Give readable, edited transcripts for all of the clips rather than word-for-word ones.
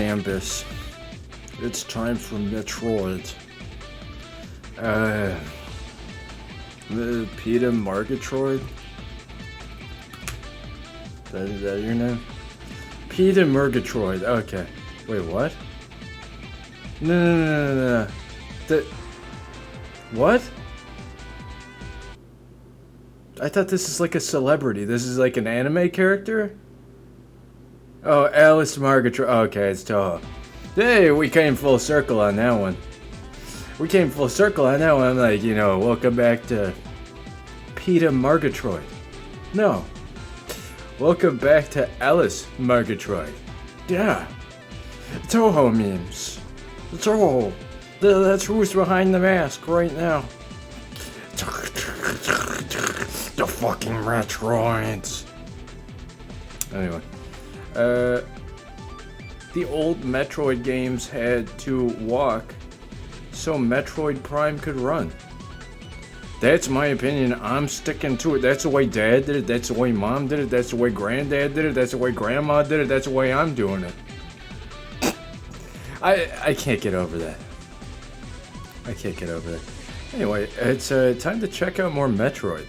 Samus. It's time for Metroid. Peter Murgatroyd? Is that your name? Peter Murgatroyd, okay. Wait, what? No. What? I thought this is like a celebrity. This is like an anime character? Oh, Alice Murgatroyd. Okay, it's Toho. Hey, we came full circle on that one. I'm like, welcome back to Peter Murgatroyd. No. Welcome back to Alice Murgatroyd. Yeah. Toho memes. Toho. That's who's behind the mask right now. The fucking Metroids. Anyway. The old Metroid games had to walk so Metroid Prime could run. That's my opinion. I'm sticking to it. That's the way Dad did it. That's the way Mom did it. That's the way Granddad did it. That's the way Grandma did it. That's the way I'm doing it. I can't get over that. Anyway, it's time to check out more Metroid.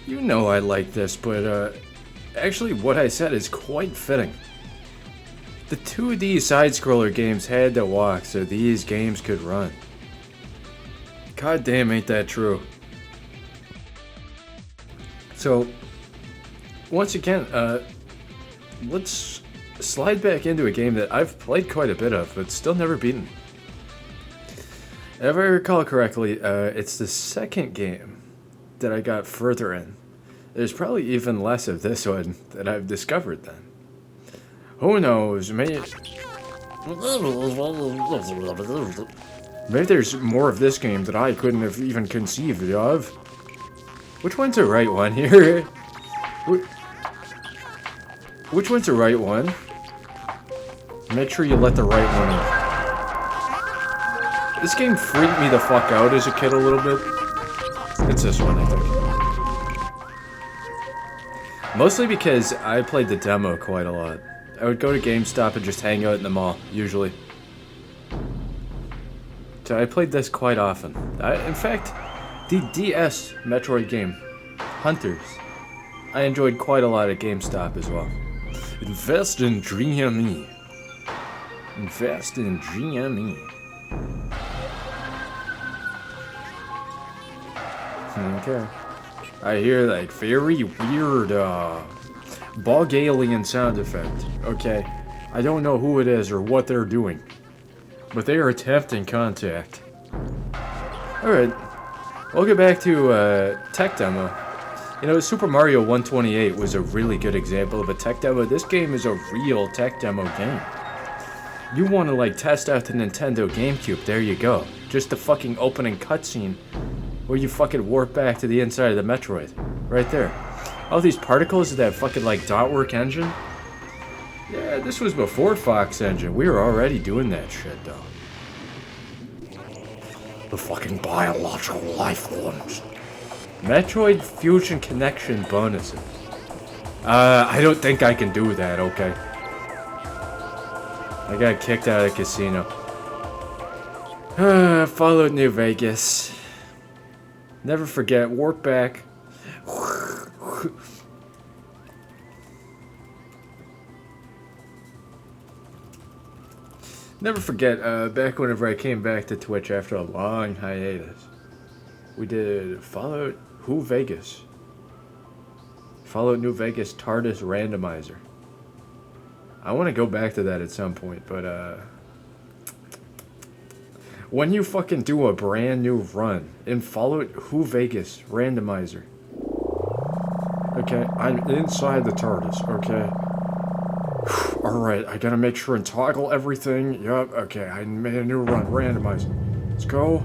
You know I like this, but actually what I said is quite fitting. The 2D side-scroller games had to walk so these games could run. God damn, ain't that true. So, once again, let's slide back into a game that I've played quite a bit of, but still never beaten. If I recall correctly, it's the second game that I got further in. There's probably even less of this one that I've discovered then. Who knows, maybe there's more of this game that I couldn't have even conceived of. Which one's the right one here? Which one's the right one? Make sure you let the right one in. This game freaked me the fuck out as a kid a little bit. It's this one, I think. Mostly because I played the demo quite a lot. I would go to GameStop and just hang out in the mall, usually. So I played this quite often. In fact, the DS Metroid game, Hunters, I enjoyed quite a lot at GameStop as well. Invest in GME. Invest in GME. Okay. I hear like very weird bug alien sound effect. Okay. I don't know who it is or what they're doing, but they are attempting contact. Alright. We'll get back to tech demo. Super Mario 128 was a really good example of a tech demo. This game is a real tech demo game. You want to test out the Nintendo GameCube, there you go. Just the fucking opening cutscene where you fucking warp back to the inside of the Metroid. Right there. All these particles of that fucking dot-work engine. Yeah, this was before Fox Engine. We were already doing that shit though. The fucking biological life forms. Metroid Fusion Connection bonuses. I don't think I can do that, okay? I got kicked out of the casino. Followed New Vegas. Never forget, warp back. Never forget, back whenever I came back to Twitch after a long hiatus. We did Fallout New Vegas. Fallout New Vegas TARDIS Randomizer. I want to go back to that at some point, but when you fucking do a brand new run in Fallout New Vegas Randomizer. Okay, I'm inside the TARDIS, okay? Alright, I gotta make sure and toggle everything. Yup, okay, I made a new run. Randomize. Let's go.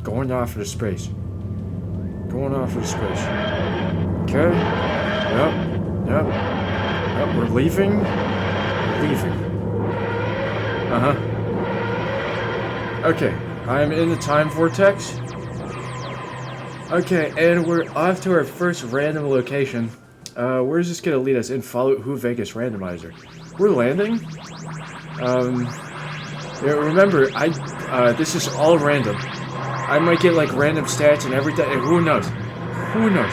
Going off into space. Going off into space. Okay. Yep. We're leaving. Uh-huh. Okay, I'm in the time vortex. Okay, and we're off to our first random location. Where's this gonna lead us in Fallout New Vegas Randomizer? We're landing. Yeah, remember, this is all random. I might get like random stats and everything. Who knows? Who knows?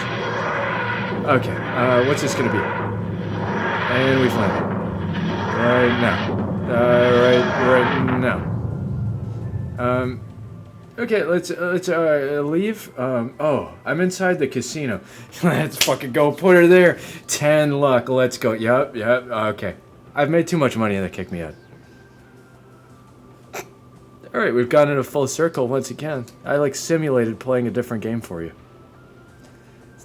Okay, what's this gonna be? And we've landed. Right now. Right now. Okay, let's leave. Oh, I'm inside the casino. Let's fucking go. Put her there. 10 luck. Let's go. Yep. Okay. I've made too much money and they kicked me out. Alright, we've gone in a full circle once again. I like simulated playing a different game for you.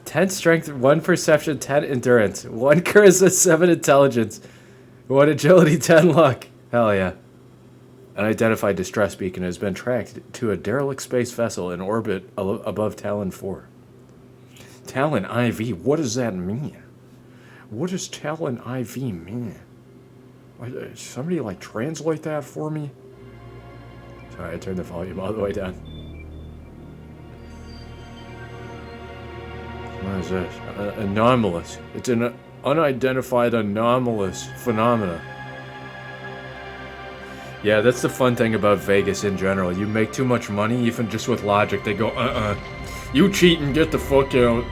10 strength, 1 perception, 10 endurance, 1 charisma, 7 intelligence, 1 agility, 10 luck. Hell yeah. An identified distress beacon has been tracked to a derelict space vessel in orbit above Talon 4. Talon IV, what does that mean? What does Talon IV mean? Somebody like translate that for me? Sorry, I turned the volume all the way down. What is this? Anomalous. It's an unidentified anomalous phenomena. Yeah, that's the fun thing about Vegas in general. You make too much money, even just with logic, they go, you cheating, get the fuck out.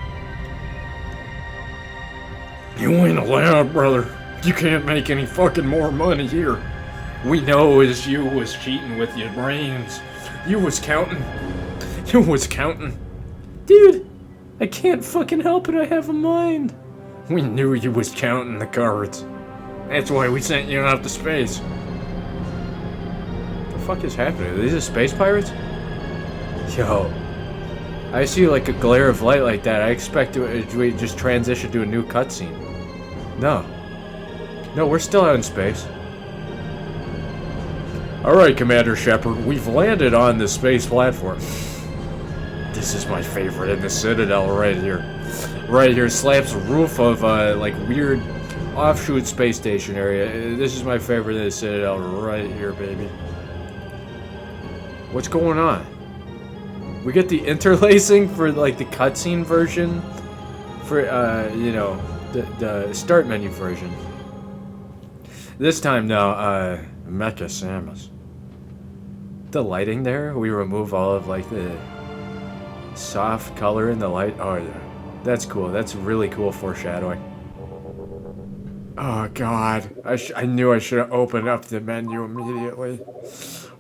You ain't allowed, brother. You can't make any fucking more money here. We know as you was cheating with your brains. You was counting. You was counting. Dude, I can't fucking help it, I have a mind. We knew you was counting the cards. That's why we sent you out to space. What the fuck is happening? Are these space pirates? Yo. I see like a glare of light like that. I expect we just transition to a new cutscene. No. No, we're still out in space. Alright, Commander Shepard, we've landed on the space platform. This is my favorite in the Citadel right here. Right here, slaps a roof of like weird offshoot space station area. This is my favorite in the Citadel right here, baby. What's going on? We get the interlacing for like the cutscene version for you know, the start menu version. This time now, Mecha Samus. The lighting there, we remove all of like the soft color in the light. Oh yeah, that's cool. That's really cool foreshadowing. Oh god, I knew I should have opened up the menu immediately.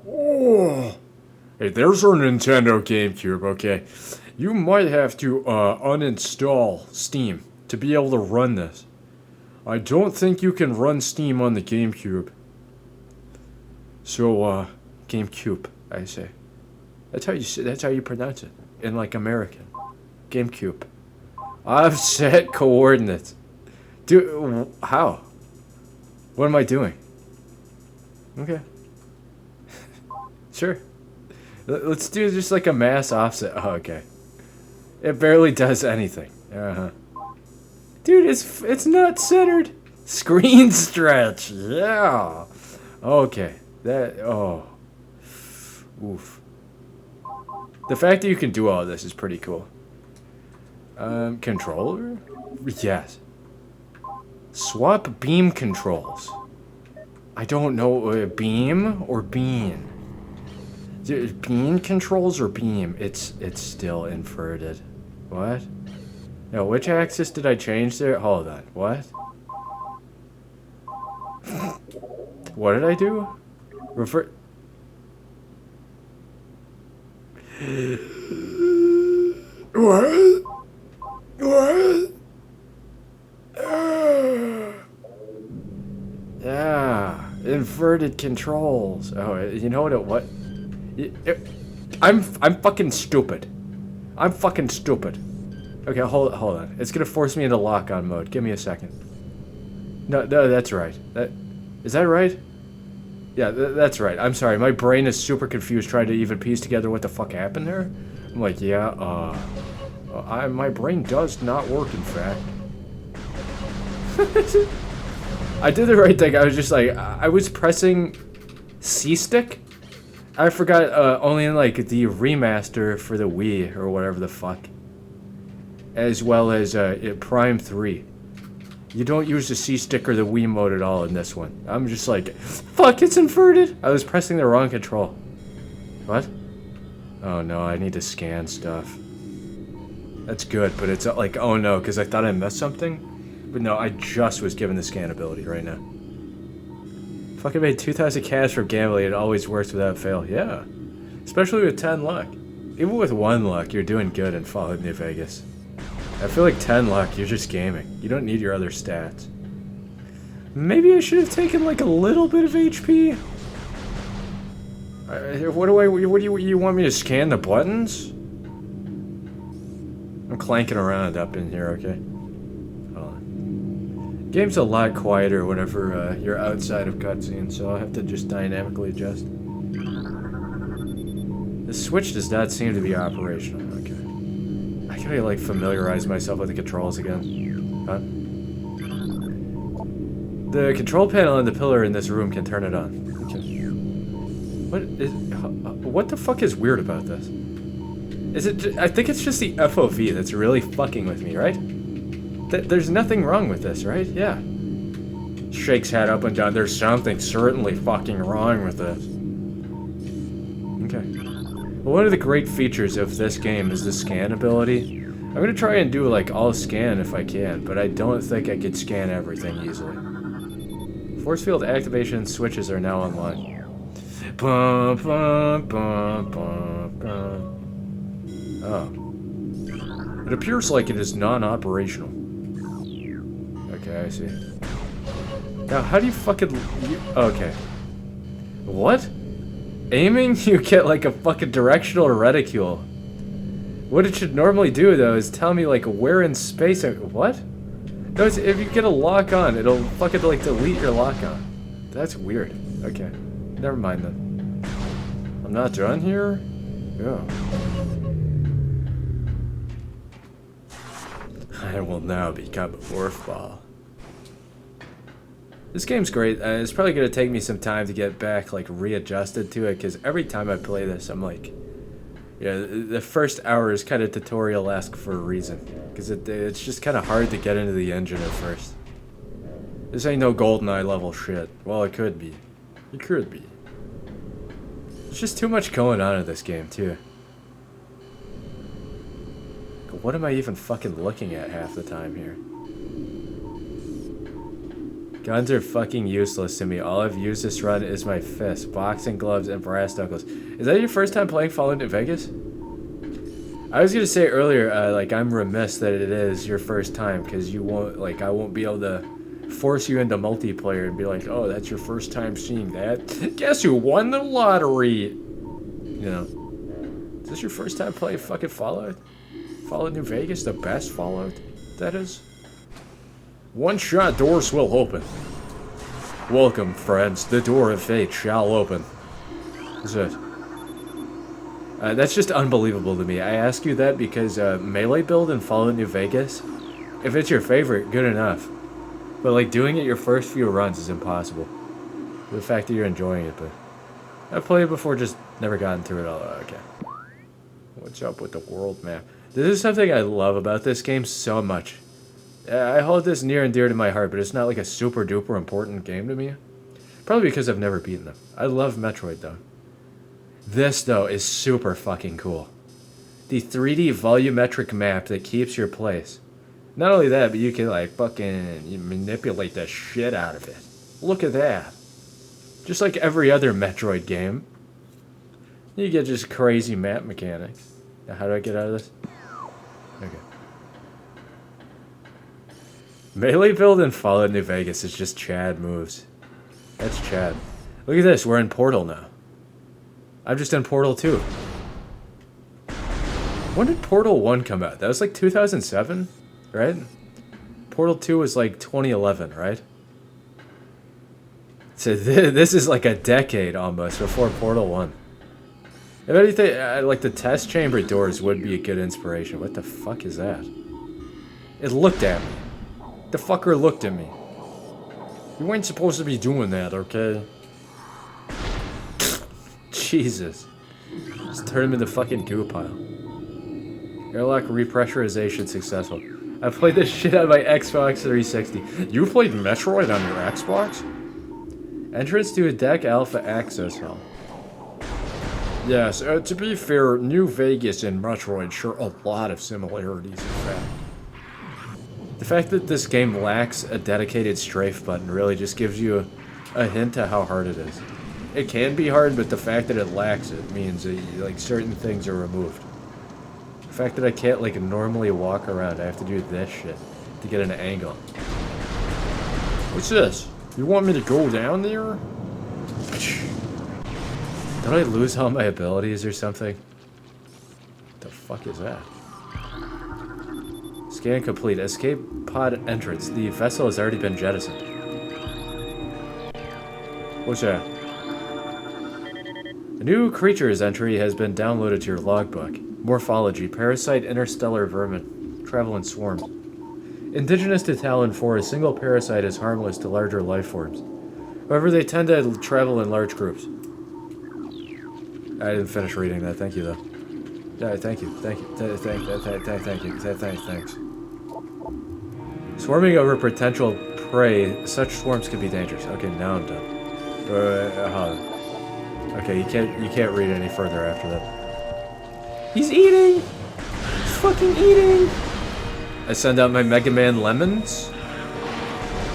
Oh, hey, there's our Nintendo GameCube. Okay, you might have to uninstall Steam to be able to run this. I don't think you can run Steam on the GameCube. So, GameCube, I say. That's how you pronounce it in like American. GameCube. Offset coordinates. Dude, how? What am I doing? Okay. Sure. Let's do just like a mass offset. Oh, okay. It barely does anything. Dude, it's not centered. Screen stretch. Yeah. Okay. Oh. Oof. The fact that you can do all this is pretty cool. Controller? Yes. Swap beam controls. I don't know, beam or bean? Bean controls or beam? It's still inverted. What? No, which axis did I change there? Hold on. What? What did I do? Revert. What? What? Yeah, inverted controls. Oh, you know what? I'm fucking stupid. I'm fucking stupid. Okay, hold on. It's gonna force me into lock-on mode. Give me a second. No, that's right. Is that right? Yeah, that's right. I'm sorry. My brain is super confused trying to even piece together what the fuck happened there. I'm like, yeah, my brain does not work, in fact. I did the right thing. I was just like, I was pressing C-stick. I forgot only in like the remaster for the Wii or whatever the fuck. As well as Prime 3. You don't use the C stick or the Wiimote at all in this one. I'm just like, fuck, it's inverted! I was pressing the wrong control. What? Oh no, I need to scan stuff. That's good, but it's like, oh no, because I thought I missed something? But no, I just was given the scan ability right now. Fucking made 2,000 cash from gambling, it always works without fail. Yeah. Especially with 10 luck. Even with 1 luck, you're doing good in Fallout New Vegas. I feel like 10 luck, you're just gaming. You don't need your other stats. Maybe I should have taken like a little bit of HP? What do you want me to scan the buttons? I'm clanking around up in here, okay? Hold on. Game's a lot quieter whenever you're outside of cutscenes, so I'll have to just dynamically adjust. The switch does not seem to be operational, okay. I gotta like familiarize myself with the controls again. Huh? The control panel on the pillar in this room can turn it on. Okay. What the fuck is weird about this? Is it? I think it's just the FOV that's really fucking with me, right? There's nothing wrong with this, right? Yeah. Shakes head up and down. There's something certainly fucking wrong with this. Okay. Well, one of the great features of this game is the scan ability. I'm gonna try and do like all scan if I can, but I don't think I could scan everything easily. Force field activation switches are now online. Bum, bum, bum, bum, bum. Oh. It appears like it is non-operational. Okay, I see. Now, how do you fucking... okay. What? Aiming, you get like a fucking directional reticule. What it should normally do, though, is tell me like where in space... what? No, it's, if you get a lock on, it'll fucking like delete your lock on. That's weird. Okay. Never mind then. I'm not done here? Yeah. I will now become a morph ball. This game's great. It's probably going to take me some time to get back, like, readjusted to it, because every time I play this, I'm like... yeah, the first hour is kind of tutorial-esque for a reason. Because it's just kind of hard to get into the engine at first. This ain't no GoldenEye level shit. Well, it could be. It could be. There's just too much going on in this game, too. What am I even fucking looking at half the time here? Guns are fucking useless to me. All I've used this run is my fist, boxing gloves, and brass knuckles. Is that your first time playing Fallout New Vegas? I was gonna say earlier, like, I'm remiss that it is your first time, because you won't, like, I won't be able to force you into multiplayer and be like, oh, that's your first time seeing that? Guess who won the lottery? You know. Is this your first time playing fucking Fallout? Fallout New Vegas, the best Fallout, that is? One shot doors will open. Welcome, friends. The door of fate shall open. That's it. That's just unbelievable to me. I ask you that because melee build in Fallout New Vegas, if it's your favorite, good enough. But like doing it your first few runs is impossible. The fact that you're enjoying it, but I've played it before, just never gotten through it all. Okay. What's up with the world map? This is something I love about this game so much. I hold this near and dear to my heart, but it's not like a super duper important game to me. Probably because I've never beaten them. I love Metroid though. This though is super fucking cool. The 3D volumetric map that keeps your place. Not only that, but you can like fucking manipulate the shit out of it. Look at that. Just like every other Metroid game. You get just crazy map mechanics. Now how do I get out of this? Okay. Melee build in Fallout New Vegas is just Chad moves. That's Chad. Look at this, we're in Portal now. I'm just in Portal 2. When did Portal 1 come out? That was like 2007, right? Portal 2 was like 2011, right? So this is like a decade almost before Portal 1. If anything, like the test chamber doors would be a good inspiration. What the fuck is that? It looked at me. The fucker looked at me. You ain't supposed to be doing that, okay? Jesus. Just turn him into fucking goo pile. Airlock repressurization successful. I played this shit on my Xbox 360. You played Metroid on your Xbox? Entrance to a deck alpha access hall. Yes, to be fair, New Vegas and Metroid share a lot of similarities, in fact. The fact that this game lacks a dedicated strafe button really just gives you a hint of how hard it is. It can be hard, but the fact that it lacks it means that, like, certain things are removed. The fact that I can't, like, normally walk around, I have to do this shit to get an angle. What's this? You want me to go down there? Did I lose all my abilities or something? What the fuck is that? Scan complete. Escape pod entrance. The vessel has already been jettisoned. What's that? A new creatures entry has been downloaded to your logbook. Morphology. Parasite interstellar vermin. Travel in swarms. Indigenous to Talon 4, a single parasite is harmless to larger life forms. However, they tend to travel in large groups. I didn't finish reading that. Thank you, though. Yeah, thank you. Thank you. Thanks. Swarming over potential prey, such swarms can be dangerous. Okay, now I'm done. Okay, you can't read any further after that. He's eating! He's fucking eating! I send out my Mega Man lemons?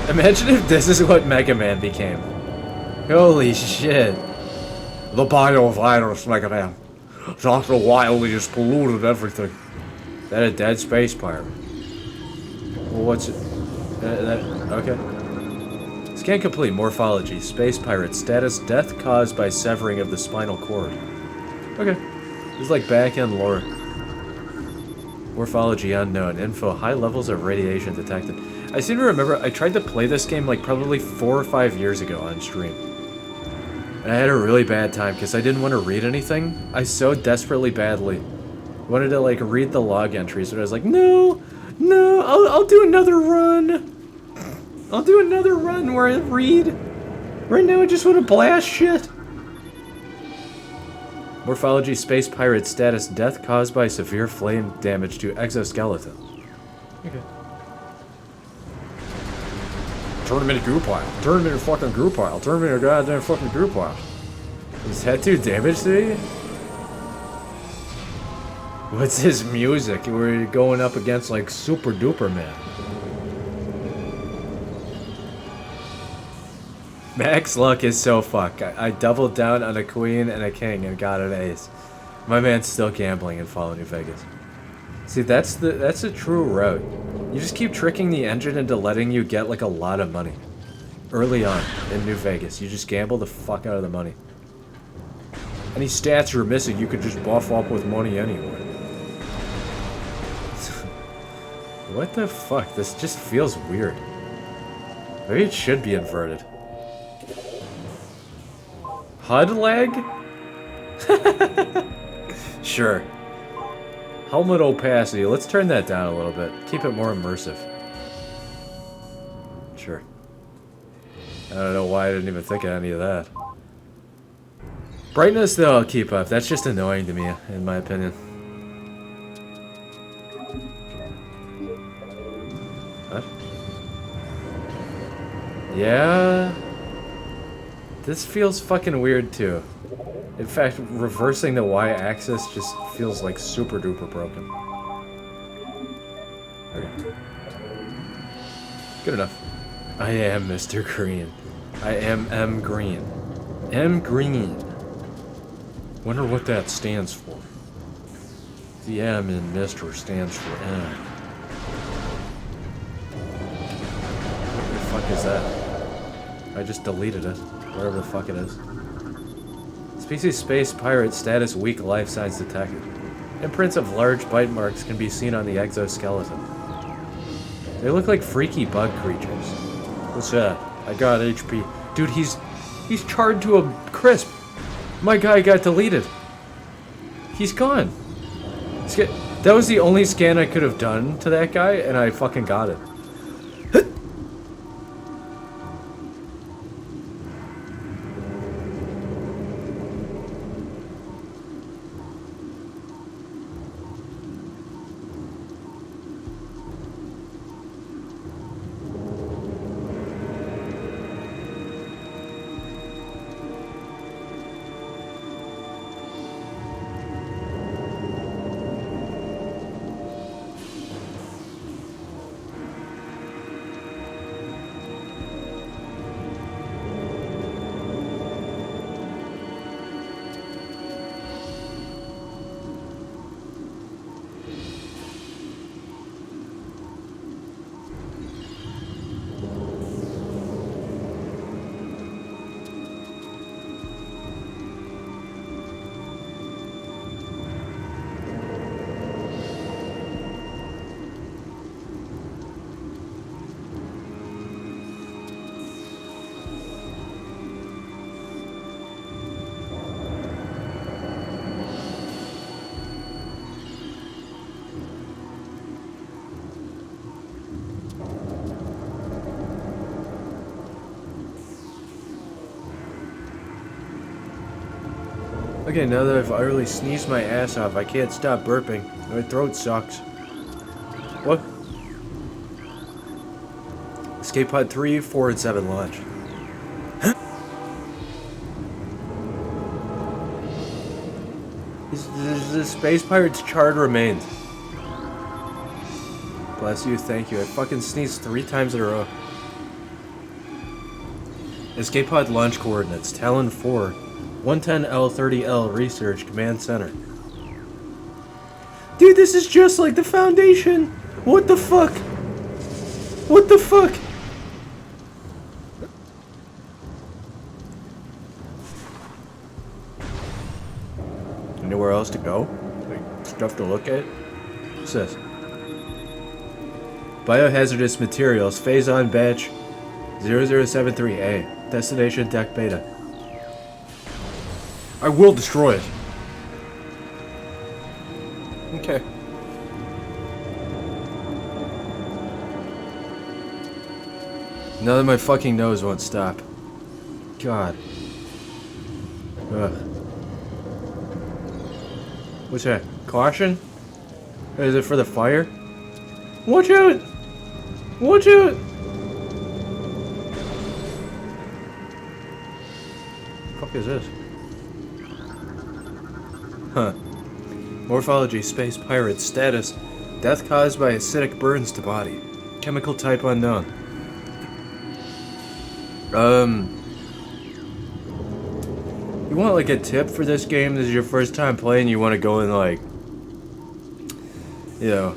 Imagine if this is what Mega Man became. Holy shit. The biovirus, Mega Man. Dr. Wily just polluted everything. Is that a dead space pirate? Well, what's it? Okay. Scan complete. Morphology. Space pirate. Status. Death caused by severing of the spinal cord. Okay. It's like back-end lore. Morphology unknown. Info. High levels of radiation detected. I seem to remember I tried to play this game like probably 4 or 5 years ago on stream. And I had a really bad time because I didn't want to read anything. I so desperately badly wanted to like read the log entries, but I was like, no, I'll do another run. I'll do another run where I read. Right now I just want to blast shit. Morphology space pirate status death caused by severe flame damage to exoskeleton. Okay. Turn him into goo pile. Turn him into fucking goo pile. Turn him into goddamn fucking goo pile. Is that too damage to you? What's his music? We're going up against like Super Duper Man. Max luck is so fuck. I doubled down on a queen and a king and got an ace. My man's still gambling in Fallout New Vegas. See, that's a true route. You just keep tricking the engine into letting you get like a lot of money. Early on in New Vegas, you just gamble the fuck out of the money. Any stats you're missing, you could just buff up with money anyway. What the fuck? This just feels weird. Maybe it should be inverted. HUD lag? Sure. Helmet opacity. Let's turn that down a little bit. Keep it more immersive. Sure. I don't know why I didn't even think of any of that. Brightness, though, I'll keep up. That's just annoying to me, in my opinion. What? Yeah? This feels fucking weird, too. In fact, reversing the Y-axis just feels like super duper broken. Okay. Good enough. I am Mr. Green. I am M. Green. M. Green. Wonder what that stands for. The M in Mr. stands for M. What the fuck is that? I just deleted it. Whatever the fuck it is. Species space pirate status weak life signs detected. Imprints of large bite marks can be seen on the exoskeleton. They look like freaky bug creatures. What's that? I got HP. Dude, he's charred to a crisp. My guy got deleted. He's gone. That was the only scan I could have done to that guy, and I fucking got it. Okay, now that I've utterly sneezed my ass off, I can't stop burping. My throat sucks. What? Escape pod 3, 4, and 7 launch. The Space Pirate's charred remains. Bless you, thank you. I fucking sneezed 3 times in a row. Escape pod launch coordinates. Talon 4. 110L30L Research Command Center. Dude, this is just like the Foundation! What the fuck? What the fuck? Anywhere else to go? Like, stuff to look at? What's this? Biohazardous materials, phase on batch 0073A. Destination deck beta. I will destroy it. Okay. Now that my fucking nose won't stop. God. Ugh. What's that? Caution? Is it for the fire? Watch out! Watch out! What the fuck is this? Huh. Morphology, space pirate, status. Death caused by acidic burns to body. Chemical type unknown. You want like a tip for this game? This is your first time playing, you want to go in like, you know,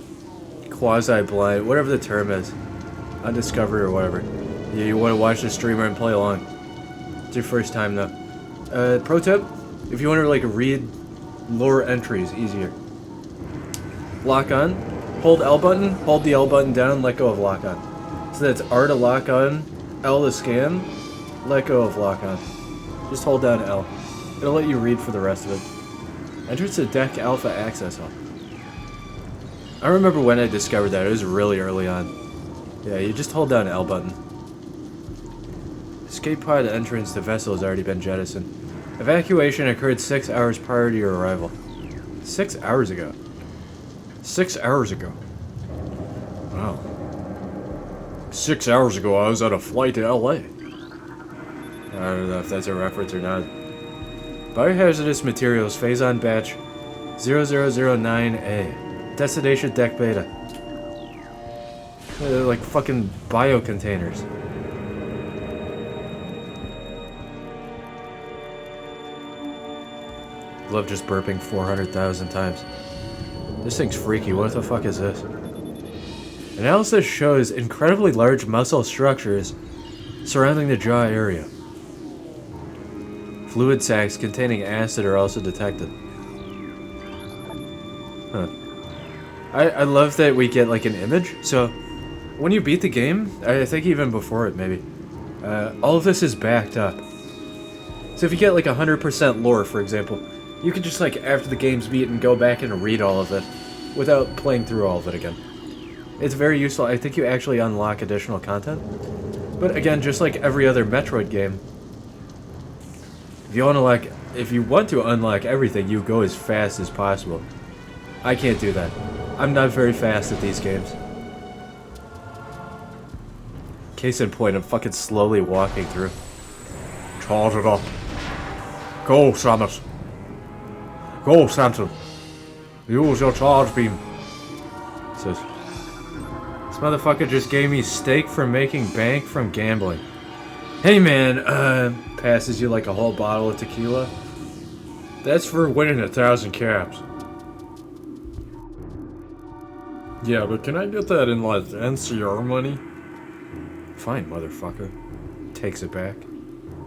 quasi-blind, whatever the term is. Undiscovered or whatever. You want to watch the streamer and play along. It's your first time though. Pro tip, if you want to like read lower entries easier. Lock on, hold L button, hold the L button down, let go of lock on. So that's R to lock on, L to scan, let go of lock on. Just hold down L. It'll let you read for the rest of it. Entrance to deck alpha access hall. I remember when I discovered that, it was really early on. Yeah, you just hold down L button. Escape pod entrance to vessel has already been jettisoned. Evacuation occurred 6 hours prior to your arrival. 6 hours ago. 6 hours ago. Wow. 6 hours ago I was on a flight to LA. I don't know if that's a reference or not. Biohazardous materials, phase on batch 0009A. Destination deck beta. They're like fucking bio containers. Love just burping 400,000 times. This thing's freaky. What the fuck is this? Analysis shows incredibly large muscle structures surrounding the jaw area. Fluid sacs containing acid are also detected. Huh. I love that we get like an image. So when you beat the game, I think even before it maybe, all of this is backed up. So if you get like 100% lore, for example, you can just like after the game's beaten go back and read all of it without playing through all of it again. It's very useful. I think you actually unlock additional content. But again, just like every other Metroid game, if you want to unlock everything, you go as fast as possible. I can't do that. I'm not very fast at these games. Case in point, I'm fucking slowly walking through. Charge it up. Go, Samus. Go, Samson. Use your charge beam. So, this motherfucker just gave me steak for making bank from gambling. Hey man, passes you like a whole bottle of tequila. That's for winning 1,000 caps. Yeah, but can I get that in like NCR money? Fine, motherfucker. Takes it back.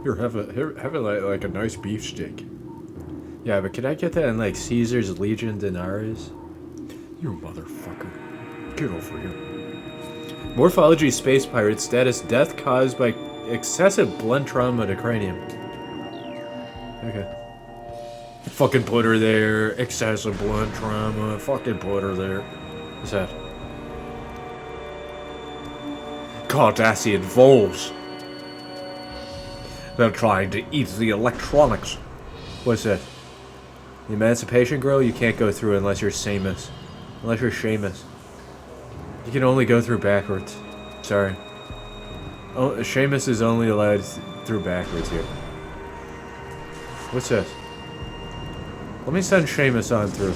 Here, have it like a nice beef steak. Yeah, but can I get that in like Caesar's Legion Denaris? You motherfucker. Get over here. Morphology Space Pirate status death caused by excessive blunt trauma to cranium. Okay. Fucking put her there. Excessive blunt trauma. Fucking put her there. What's that? Cardassian voles. They're trying to eat the electronics. What's that? The Emancipation Grill, you can't go through unless you're Seamus. Unless you're Seamus. You can only go through backwards. Sorry. Oh, Seamus is only allowed through backwards here. What's this? Let me send Seamus on through.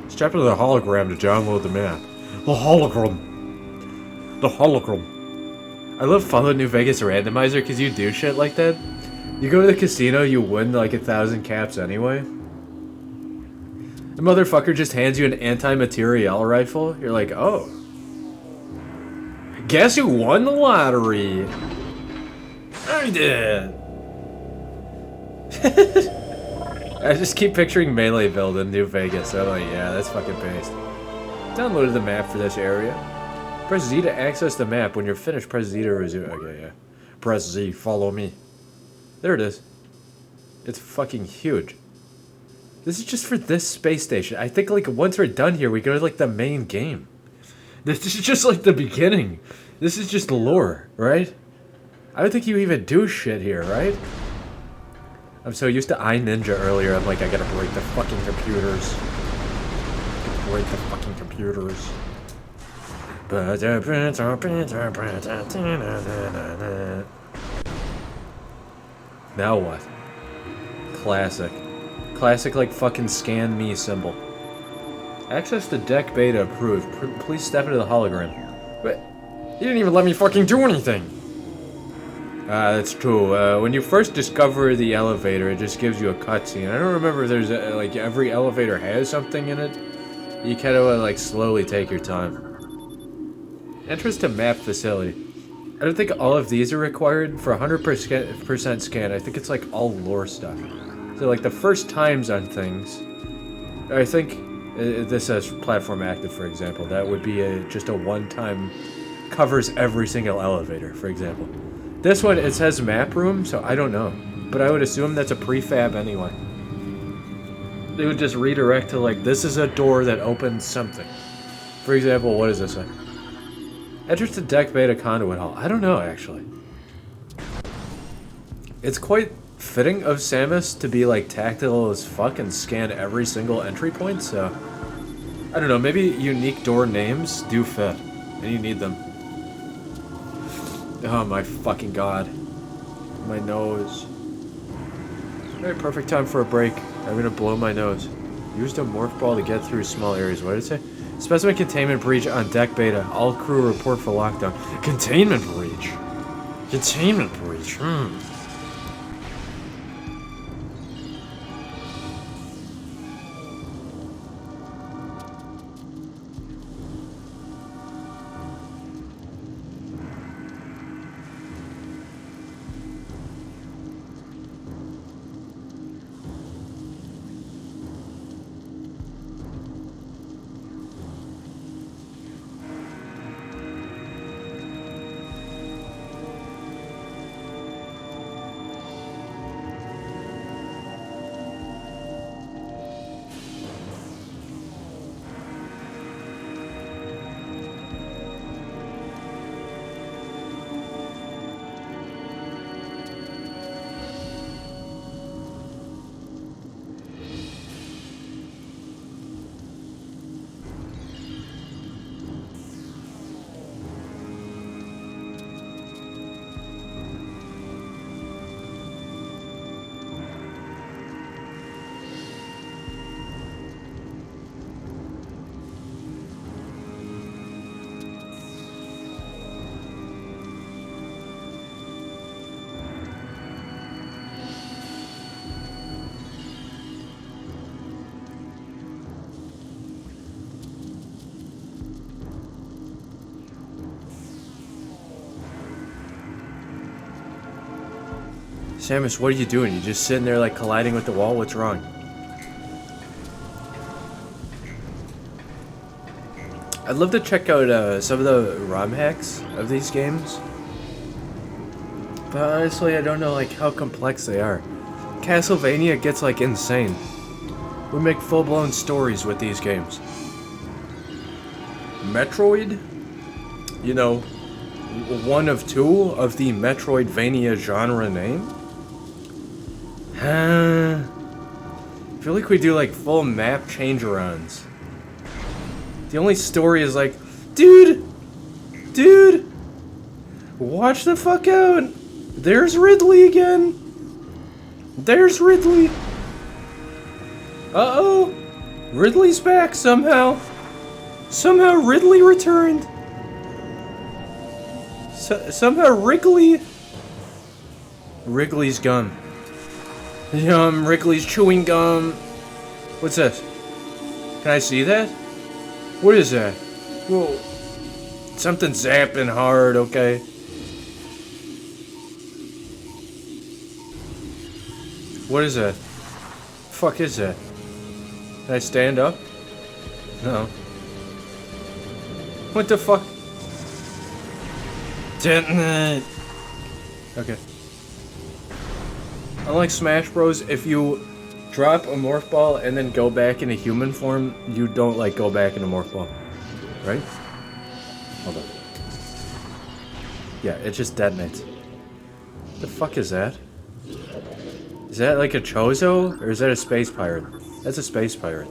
Step into the hologram to download the map. The hologram. The hologram. I love Fallout New Vegas randomizer because you do shit like that. You go to the casino, you win like 1,000 caps anyway. The motherfucker just hands you an anti-materiel rifle. You're like, oh. Guess who won the lottery? I did. I just keep picturing Melee build in New Vegas. So I'm like, yeah, that's fucking based. Downloaded the map for this area. Press Z to access the map. When you're finished, press Z to resume. Okay, yeah. Press Z, follow me. There it is. It's fucking huge. This is just for this space station. I think, like, once we're done here, we go to, like, the main game. This is just, like, the beginning. This is just lore, right? I don't think you even do shit here, right? I'm so used to iNinja earlier, I'm like, I gotta break the fucking computers. Break the fucking computers. Now what? Classic. Classic, like, fucking scan me symbol. Access to deck beta approved. Please step into the hologram. But you didn't even let me fucking do anything! That's true. When you first discover the elevator, it just gives you a cutscene. I don't remember if there's, like, every elevator has something in it. You kind of, like, slowly take your time. Entrance to map facility. I don't think all of these are required for 100% scan. I think it's, like, all lore stuff. So, like, the first times on things, I think this says platform active, for example. That would be just a one-time, covers every single elevator, for example. This one, it says map room, so I don't know. But I would assume that's a prefab anyway. They would just redirect to, like, this is a door that opens something. For example, what does this say? Entrance to deck beta conduit hall. I don't know, actually. It's quite fitting of Samus to be, like, tactile as fuck and scan every single entry point, so... I don't know, maybe unique door names do fit, and you need them. Oh my fucking god. My nose. Alright, perfect time for a break. I'm gonna blow my nose. Used a morph ball to get through small areas. What did it say? Specimen containment breach on deck beta. All crew report for lockdown. Containment breach? Containment breach? Samus, what are you doing? You just sitting there, like, colliding with the wall? What's wrong? I'd love to check out some of the ROM hacks of these games. But honestly, I don't know, like, how complex they are. Castlevania gets, like, insane. We make full-blown stories with these games. Metroid? You know, one of two of the Metroidvania genre name? I feel like we do like full map change arounds. The only story is like, dude, watch the fuck out. There's Ridley again. There's Ridley. Uh-oh. Ridley's back somehow. Somehow Ridley returned. Somehow Wrigley's gum. Yum, Wrigley's chewing gum. What's this? Can I see that? What is that? Whoa. Something zapping hard, okay. What is that? Fuck is that? Can I stand up? No. What the fuck? Detonate! Okay. Unlike Smash Bros, if you drop a morph ball and then go back into human form, you don't like go back into morph ball. Right? Hold on. Yeah, it just detonates. The fuck is that? Is that like a Chozo? Or is that a space pirate? That's a space pirate.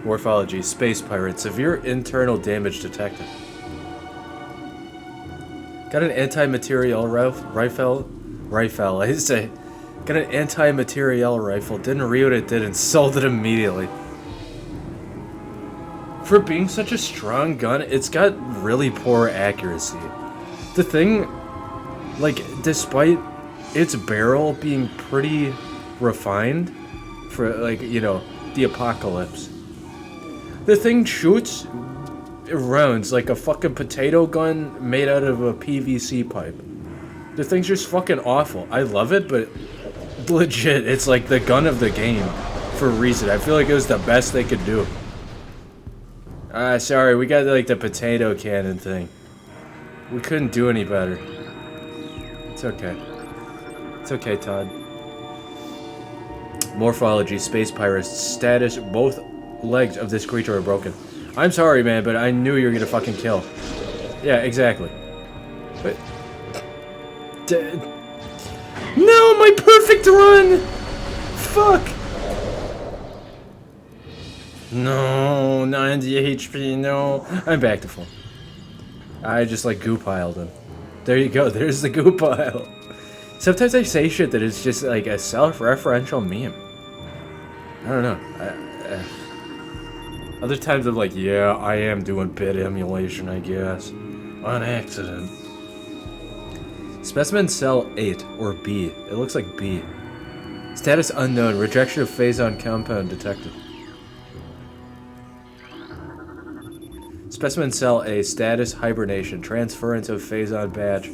Morphology, space pirate, severe internal damage detected. Got an anti-material rifle, I say. Got an anti-material rifle, didn't read what it did and sold it immediately. For being such a strong gun, it's got really poor accuracy. The thing, like, despite its barrel being pretty refined for, like, you know, the apocalypse, the thing shoots rounds like a fucking potato gun made out of a PVC pipe. The thing's just fucking awful. I love it, but legit, it's like the gun of the game for a reason. I feel like it was the best they could do. Sorry, we got like the potato cannon thing. We couldn't do any better. It's okay. It's okay, Todd. Morphology, space pirates, status, both legs of this creature are broken. I'm sorry, man, but I knew you were gonna fucking kill. Yeah, exactly. But... No, my perfect run! Fuck! No, 90 HP, no. I'm back to full. I just like goo piled him. There you go, there's the goo pile. Sometimes I say shit that is just like a self-referential meme. I don't know. Other times I'm like, yeah, I am doing bit emulation, I guess. On accident. Specimen cell 8, or B. It looks like B. Status unknown. Rejection of phase-on compound detected. Specimen cell A. Status hibernation. Transference of phase-on badge.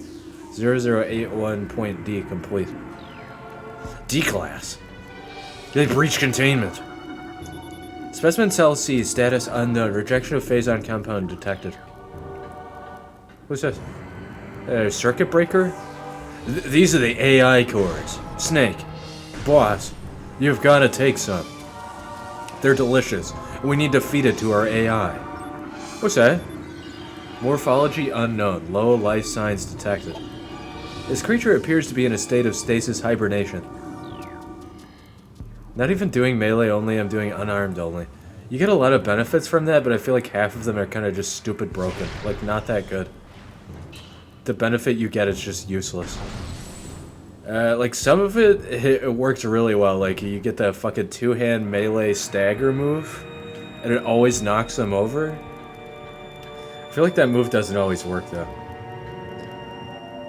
0081.D complete. D class. They breached containment. Specimen cell C. Status unknown. Rejection of phase-on compound detected. What's this? Circuit breaker? These are the AI cores. Snake. Boss. You've got to take some. They're delicious. We need to feed it to our AI. What's that? Morphology unknown. Low life signs detected. This creature appears to be in a state of stasis hibernation. Not even doing melee only, I'm doing unarmed only. You get a lot of benefits from that, but I feel like half of them are kind of just stupid broken. Like, not that good. The benefit you get is just useless. Like, some of it works really well. Like, you get that fucking two-hand melee stagger move, and it always knocks them over. I feel like that move doesn't always work, though.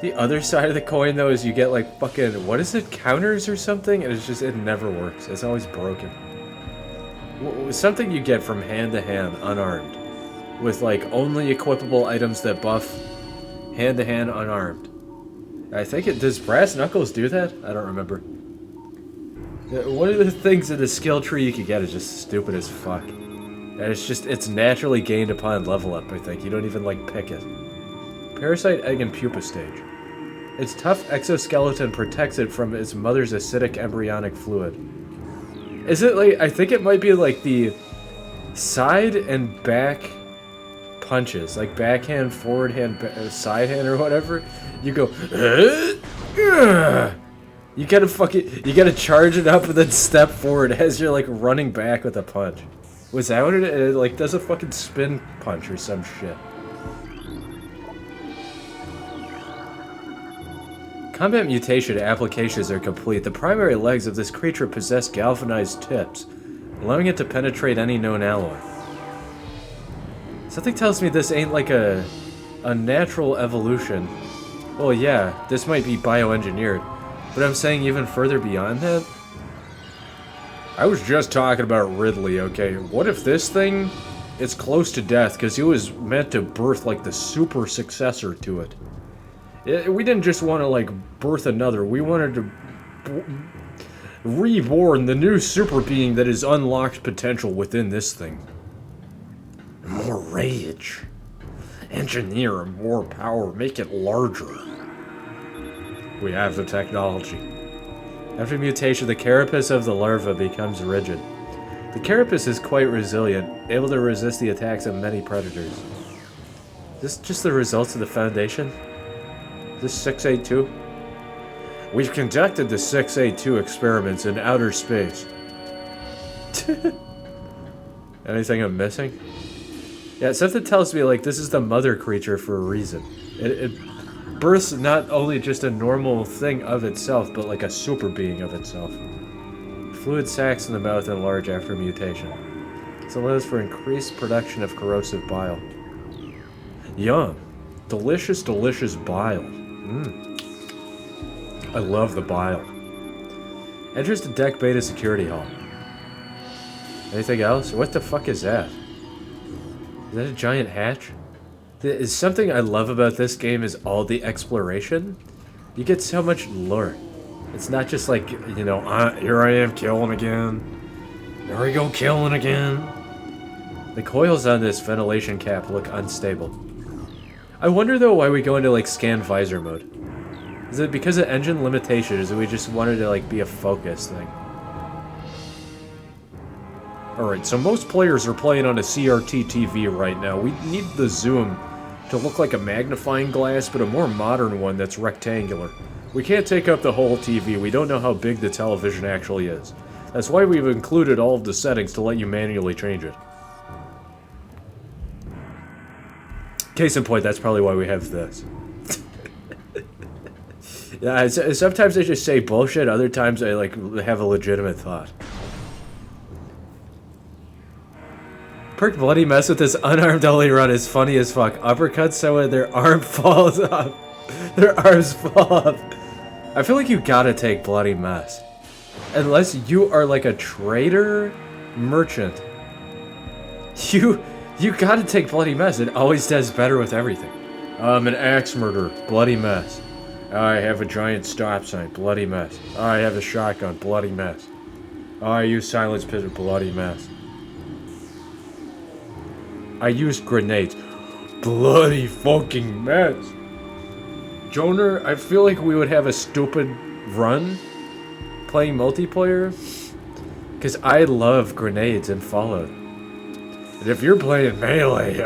The other side of the coin, though, is you get, like, fucking, what is it, counters or something? And it's just, it never works. It's always broken. Something you get from hand to hand, unarmed. With, like, only equipable items that buff hand to hand, unarmed. I think it, does Brass Knuckles do that? I don't remember. One of the things in the skill tree you can get is just stupid as fuck. And it's just, it's naturally gained upon level up, I think. You don't even, like, pick it. Parasite egg and pupa stage. Its tough exoskeleton protects it from its mother's acidic embryonic fluid. Is it like, I think it might be like the side and back punches, like backhand, forward hand, side hand, or whatever. You go, You gotta charge it up and then step forward as you're like running back with a punch. Was that what it like does a fucking spin punch or some shit? Combat mutation applications are complete. The primary legs of this creature possess galvanized tips, allowing it to penetrate any known alloy. Something tells me this ain't like a natural evolution. Well, yeah, this might be bioengineered, but I'm saying even further beyond that? I was just talking about Ridley, okay? What if this thing is close to death because he was meant to birth like the super successor to it? We didn't just want to like birth another, we wanted to reborn the new super being that is unlocked potential within this thing. More rage. Engineer more power, make it larger. We have the technology. After mutation, the carapace of the larva becomes rigid. The carapace is quite resilient, able to resist the attacks of many predators. Is this just the results of the Foundation? Is this 682? We've conducted the 682 experiments in outer space. Anything I'm missing? Yeah, something tells me like this is the mother creature for a reason. It births not only just a normal thing of itself, but like a super being of itself. Fluid sacs in the mouth enlarge after mutation. This allows for increased production of corrosive bile. Yum. Delicious, delicious bile. I love the bile. Enters the deck beta security hall. Anything else? What the fuck is that? Is that a giant hatch? Is something I love about this game is all the exploration. You get so much lore. It's not just like, you know, here I am killing again. There we go, killing again. The coils on this ventilation cap look unstable. I wonder though why we go into like scan visor mode. Is it because of engine limitations or we just wanted to like be a focus thing? Alright, so most players are playing on a CRT TV right now. We need the zoom to look like a magnifying glass, but a more modern one that's rectangular. We can't take up the whole TV. We don't know how big the television actually is. That's why we've included all of the settings to let you manually change it. Case in point, that's probably why we have this. Yeah, sometimes I just say bullshit, other times I like have a legitimate thought. Perk bloody mess with this unarmed only run is funny as fuck. Uppercuts so when their arm falls off. Their arms fall off. I feel like you gotta take bloody mess. Unless you are like a trader merchant. You gotta take bloody mess. It always does better with everything. An axe murder, bloody mess. I have a giant stop sign, bloody mess. I have a shotgun, bloody mess. I use silence pistol, bloody mess. I used grenades. Bloody fucking mess. Joner, I feel like we would have a stupid run playing multiplayer. Because I love grenades in Fallout. And if you're playing melee,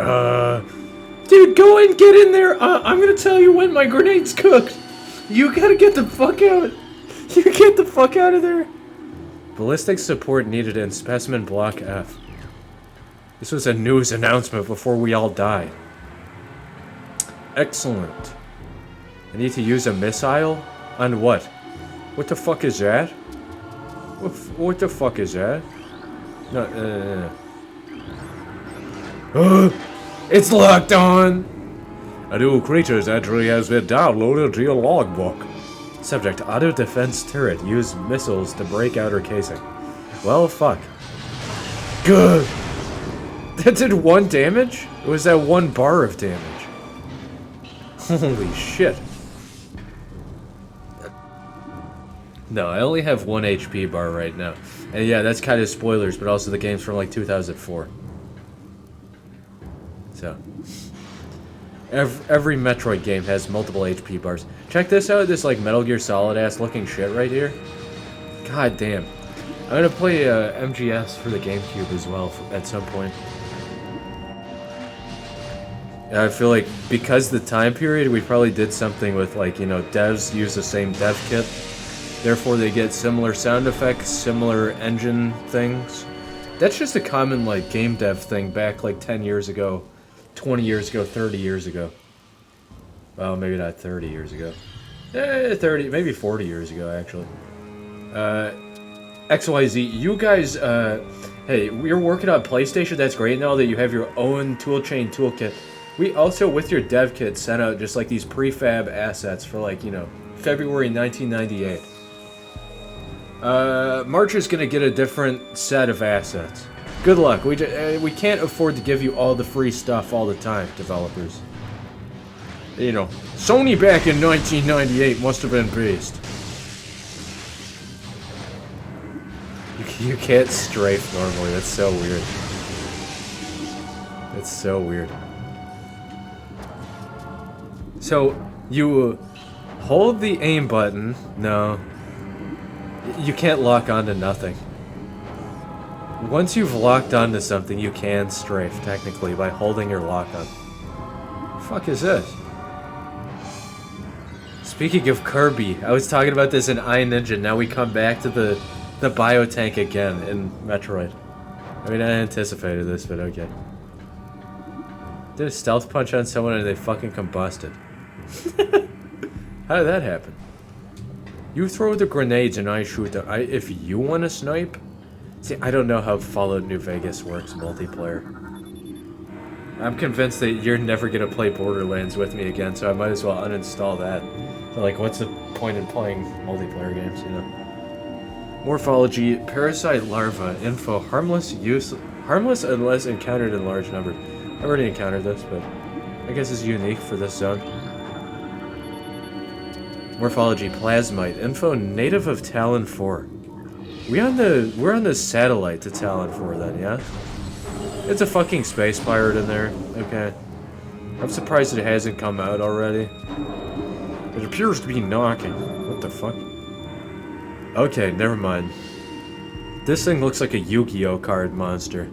dude, go and get in there. I'm gonna tell you when my grenade's cooked. You gotta get the fuck out. You get the fuck out of there. Ballistic support needed in Specimen Block F. This was a news announcement before we all died. Excellent. I need to use a missile? On what? What the fuck is that? What the fuck is that? No. It's locked on! A new creature's entry has been downloaded to your logbook. Subject, auto defense turret. Use missiles to break outer casing. Well, fuck. Good! That did 1 damage? Or was that 1 bar of damage? Holy shit. No, I only have 1 HP bar right now. And yeah, that's kind of spoilers, but also the game's from like 2004. So. Every Metroid game has multiple HP bars. Check this out, this like Metal Gear Solid ass looking shit right here. God damn. I'm gonna play MGS for the GameCube as well at some point. I feel like because the time period, we probably did something with like, you know, devs use the same dev kit. Therefore, they get similar sound effects, similar engine things. That's just a common, like, game dev thing back, like, 10 years ago, 20 years ago, 30 years ago. Well, maybe not 30 years ago. 30, maybe 40 years ago, actually. XYZ, you guys, hey, we're working on PlayStation, that's great now that you have your own toolchain toolkit. We also, with your dev kit, sent out just, like, these prefab assets for, like, you know, February 1998. March is gonna get a different set of assets. Good luck. We can't afford to give you all the free stuff all the time, developers. You know, Sony back in 1998 must have been based. You can't strafe normally. That's so weird. That's so weird. So you hold the aim button. No. You can't lock onto nothing. Once you've locked onto something, you can strafe, technically, by holding your lock on. The fuck is this? Speaking of Kirby, I was talking about this in iNinja, now we come back to the biotank again in Metroid. I mean, I anticipated this, but okay. Did a stealth punch on someone and they fucking combusted. How did that happen? You throw the grenades and I shoot them. If you want to snipe? See, I don't know how Fallout New Vegas works multiplayer. I'm convinced that you're never going to play Borderlands with me again, so I might as well uninstall that. So, like, what's the point in playing multiplayer games, you know? Morphology, parasite larva, info, harmless unless encountered in large numbers. I already encountered this, but I guess it's unique for this zone. Morphology, plasmite, info, native of Talon 4. We're on the satellite to Talon 4 then, yeah? It's a fucking space pirate in there, okay. I'm surprised it hasn't come out already. It appears to be knocking. What the fuck? Okay, never mind. This thing looks like a Yu-Gi-Oh card monster.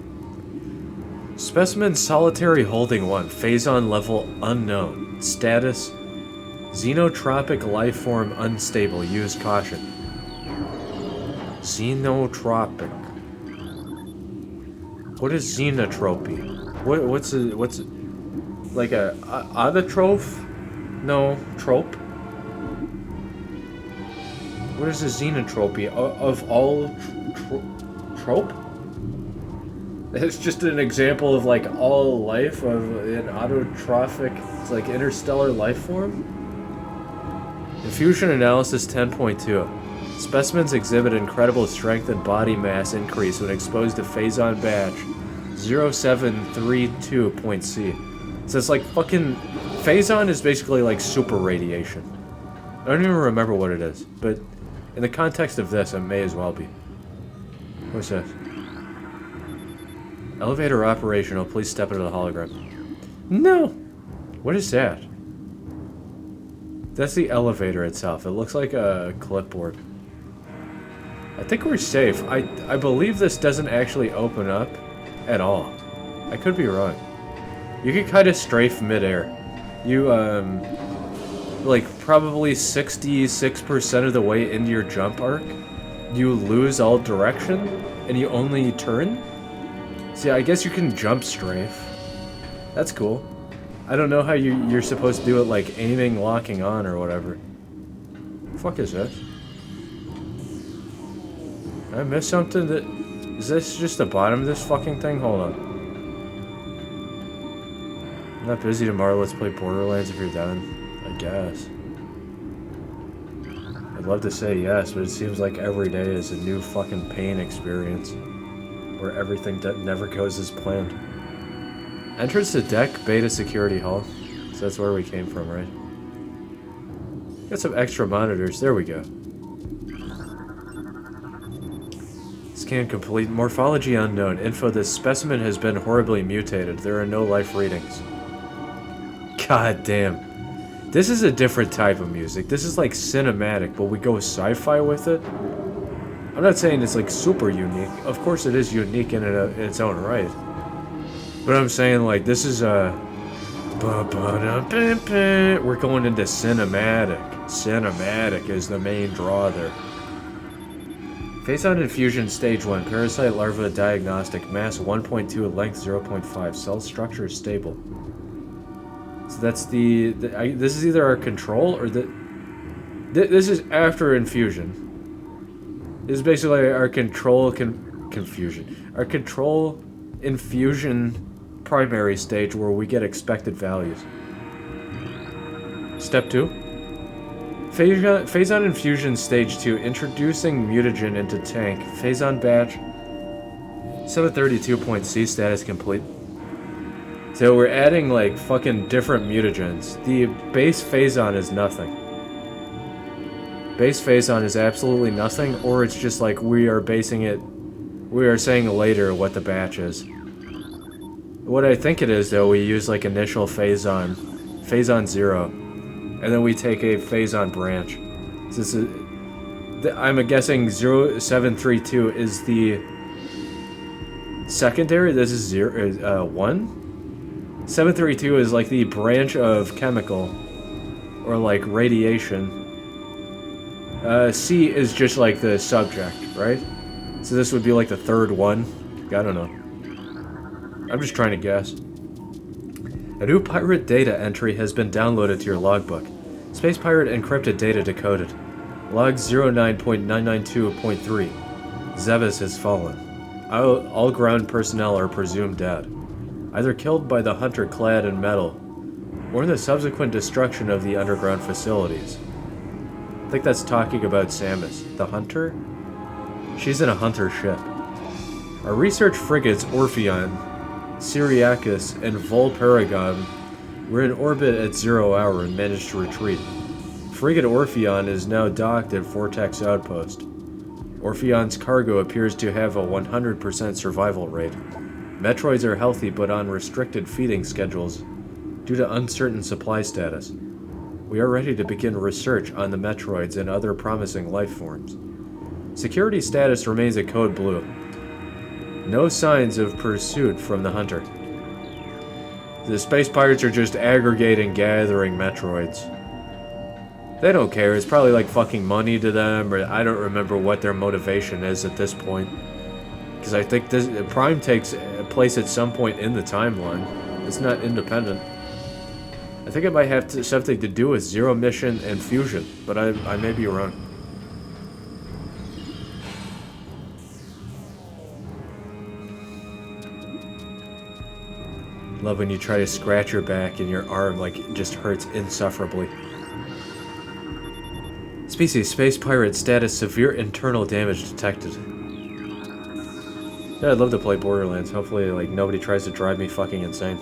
Specimen solitary holding 1. Phazon level unknown. Status xenotropic lifeform unstable. Use caution. Xenotropic. What is xenotropy? What's like a autotroph? No, trope? What is a xenotropy? Of all trope? It's just an example of like all life of an autotrophic, it's like interstellar life form? Infusion analysis 10.2. Specimens exhibit incredible strength and body mass increase when exposed to Phazon batch 0732.C. So it's like fucking... Phazon is basically like super radiation. I don't even remember what it is, but in the context of this, it may as well be. What's this? Elevator operational, please step into the hologram. No! What is that? That's the elevator itself. It looks like a clipboard. I think we're safe. I believe this doesn't actually open up at all. I could be wrong. You can kind of strafe midair. You, like, probably 66% of the way into your jump arc, you lose all direction, and you only turn? See, I guess you can jump strafe. That's cool. I don't know how you're supposed to do it, like, aiming, locking on, or whatever. The fuck is this? Did I miss something? Is this just the bottom of this fucking thing? Hold on. I'm not busy tomorrow, let's play Borderlands if you're done. I guess. I'd love to say yes, but it seems like every day is a new fucking pain experience. Where everything never goes as planned. Entrance to deck, beta security hall. So that's where we came from, right? Got some extra monitors, there we go. Scan complete. Morphology unknown. Info, this specimen has been horribly mutated. There are no life readings. God damn. This is a different type of music. This is like cinematic, but we go sci-fi with it. I'm not saying it's like super unique. Of course it is unique in its own right. But I'm saying like this is a... We're going into cinematic. Cinematic is the main draw there. Phase-on infusion stage 1. Parasite larva diagnostic. Mass 1.2, length 0.5. Cell structure stable. So that's this is either our control or this is after infusion. This is basically our control confusion. Our control infusion primary stage where we get expected values. Step 2. Phase-on infusion stage 2. Introducing mutagen into tank. Phase-on batch 732.C status complete. So we're adding like fucking different mutagens. The base phase-on is nothing. Base phase-on is absolutely nothing, or it's just like we are saying later what the batch is. What I think it is though, we use like initial phase-on 0, and then we take a phase-on branch. So this is, I'm guessing 0732 is the secondary. This is 1. 732 is like the branch of chemical, or like radiation. C is just like the subject, right? So this would be like the third one. I don't know. I'm just trying to guess. A new pirate data entry has been downloaded to your logbook. Space pirate encrypted data decoded. Log 09.992.3. Zebus has fallen. All ground personnel are presumed dead, either killed by the hunter clad in metal, or in the subsequent destruction of the underground facilities. I think that's talking about Samus. The hunter? She's in a hunter ship. Our research frigates Orpheon, Syriacus, and Volparagon were in orbit at 0 hour and managed to retreat. Frigate Orpheon is now docked at Vortex Outpost. Orpheon's cargo appears to have a 100% survival rate. Metroids are healthy but on restricted feeding schedules due to uncertain supply status. We are ready to begin research on the Metroids and other promising life forms. Security status remains at Code Blue. No signs of pursuit from the hunter. The space pirates are just aggregating, gathering Metroids. They don't care, it's probably like fucking money to them, or I don't remember what their motivation is at this point. Because I think Prime takes place at some point in the timeline. It's not independent. I think it might have something to do with Zero Mission and Fusion, but I may be wrong. Love when you try to scratch your back and your arm like it just hurts insufferably. Species Space Pirate status severe internal damage detected. Yeah, I'd love to play Borderlands. Hopefully like nobody tries to drive me fucking insane.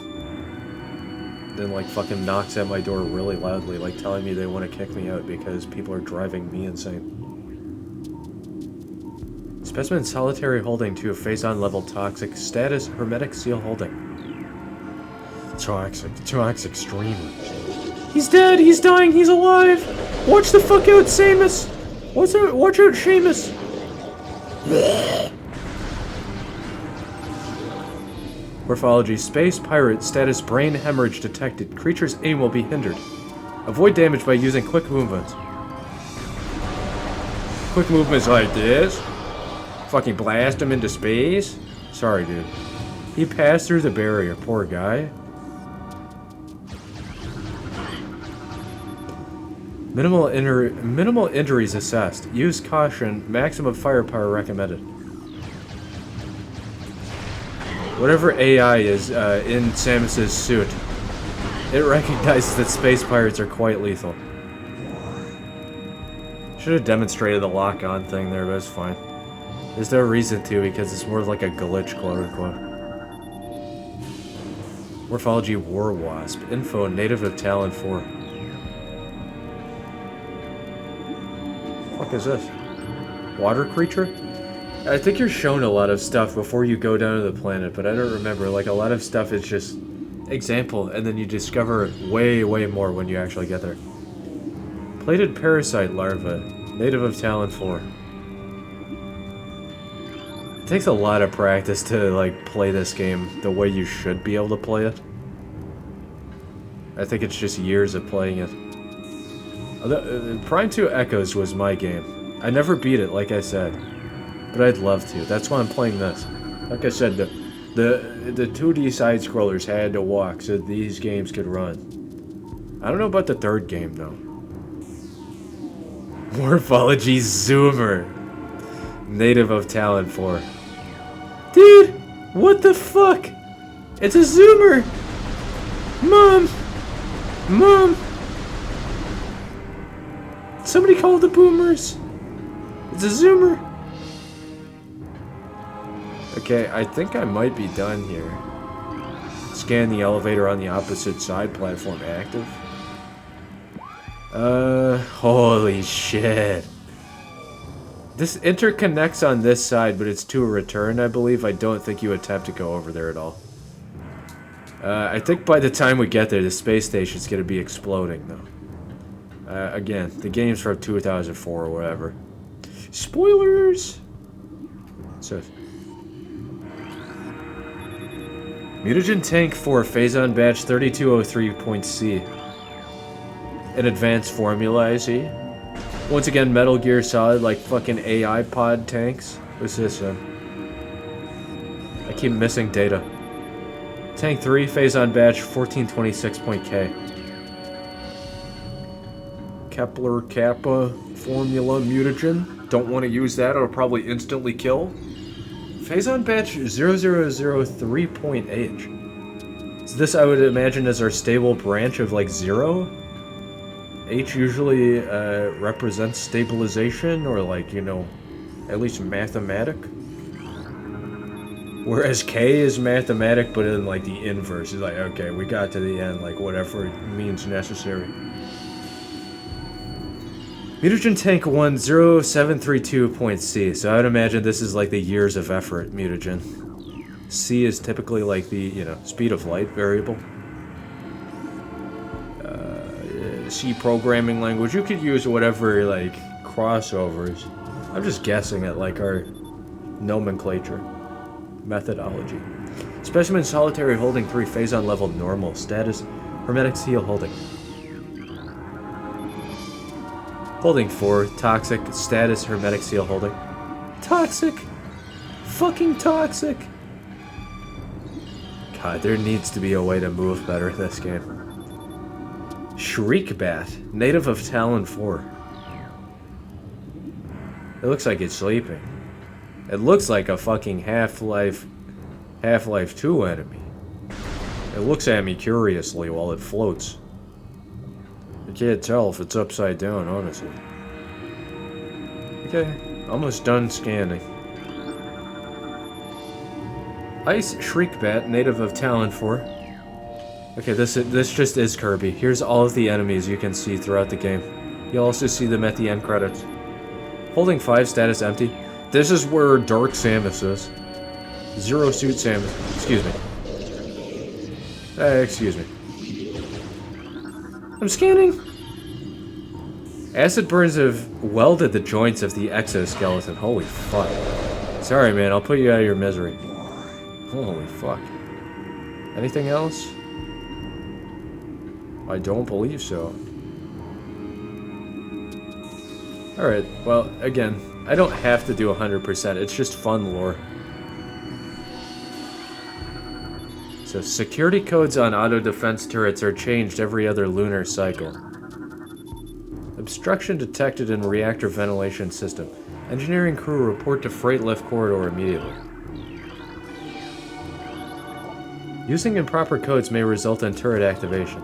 Then like fucking knocks at my door really loudly, like telling me they want to kick me out because people are driving me insane. Specimen solitary holding to a phase-on level toxic. Status hermetic seal holding. Toxic streamer. He's dead, he's dying, he's alive! Watch the fuck out, Samus! Watch out, Seamus! Morphology. Space pirate. Status brain hemorrhage detected. Creature's aim will be hindered. Avoid damage by using quick movements. Quick movements like this? Fucking blast him into space? Sorry, dude. He passed through the barrier, poor guy. Minimal injuries assessed. Use caution. Maximum firepower recommended. Whatever AI is in Samus's suit, it recognizes that space pirates are quite lethal. Should have demonstrated the lock-on thing there, but it's fine. There's no reason to because it's more like a glitch, quote-unquote. Morphology War Wasp. Info native of Talon 4. What the fuck is this? Water creature? I think you're shown a lot of stuff before you go down to the planet, but I don't remember. Like, a lot of stuff is just example, and then you discover way, way more when you actually get there. Plated parasite larva. Native of Talon 4. It takes a lot of practice to, like, play this game the way you should be able to play it. I think it's just years of playing it. Prime 2 Echoes was my game. I never beat it, like I said. but I'd love to. That's why I'm playing this. Like I said, the 2D side scrollers had to walk so these games could run. I don't know about the third game though. Morphology Zoomer, native of Talon 4. Dude, what the fuck? It's a Zoomer. Mom, Mom. Somebody called the boomers. It's a Zoomer. Okay, I think I might be done here. Scan the elevator on the opposite side, platform active. Holy shit. This interconnects on this side, but it's to a return, I believe. I don't think you attempt to go over there at all. I think by the time we get there, the space station's gonna be exploding, though. Again, the game's from 2004 or whatever. Spoilers! So, Mutagen Tank 4 Phazon Batch 3203.C. An advanced formula, I see. Once again, Metal Gear Solid, like fucking AI pod tanks. What's this then? I keep missing data. Tank 3 Phazon Batch 1426.K. Kepler Kappa formula mutagen. Don't want to use that, it'll probably instantly kill. Phazon Batch 0003.H. So this I would imagine is our stable branch of like 0. H usually represents stabilization or like, you know, at least mathematic. Whereas K is mathematic but in like the inverse. It's like, okay, we got to the end, like whatever means necessary. Mutagen Tank 1 0732.C, so I would imagine this is like the years of effort mutagen. C is typically like the, you know, speed of light variable. C programming language, you could use whatever, like, crossovers. I'm just guessing at, like, our nomenclature. Methodology. Specimen solitary holding 3, Phazon level normal. Status, hermetic seal holding. Holding 4, toxic. Status, hermetic seal holding. Toxic! Fucking toxic! God, there needs to be a way to move better in this game. Shriekbat, native of Talon 4. It looks like it's sleeping. It looks like a fucking Half-Life 2 enemy. It looks at me curiously while it floats. I can't tell if it's upside down, honestly. Okay, almost done scanning. Ice Shriekbat, native of Talon 4. Okay, this just is Kirby. Here's all of the enemies you can see throughout the game. You'll also see them at the end credits. Holding 5, status empty. This is where Dark Samus is. Zero Suit Samus. Excuse me. Excuse me. I'm scanning! Acid burns have welded the joints of the exoskeleton. Holy fuck. Sorry, man. I'll put you out of your misery. Holy fuck. Anything else? I don't believe so. Alright, well, again, I don't have to do 100%, it's just fun lore. So, security codes on auto defense turrets are changed every other lunar cycle. Obstruction detected in reactor ventilation system. Engineering crew report to freight lift corridor immediately. Using improper codes may result in turret activation.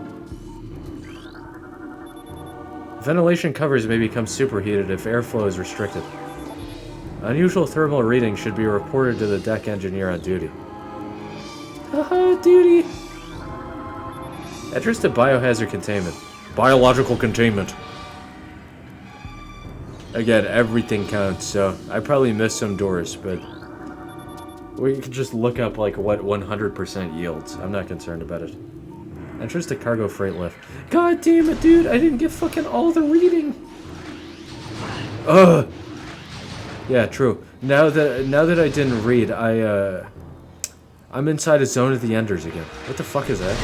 Ventilation covers may become superheated if airflow is restricted. Unusual thermal readings should be reported to the deck engineer on duty. Haha, duty! Address to biohazard containment. Biological containment. Again, everything counts, so I probably missed some doors, but we can just look up like what 100% yields. I'm not concerned about it. Entrance to cargo freight lift. God damn it, dude! I didn't get fucking all the reading. Ugh. Yeah, true. Now that I didn't read, I'm inside a zone of the Enders again. What the fuck is that?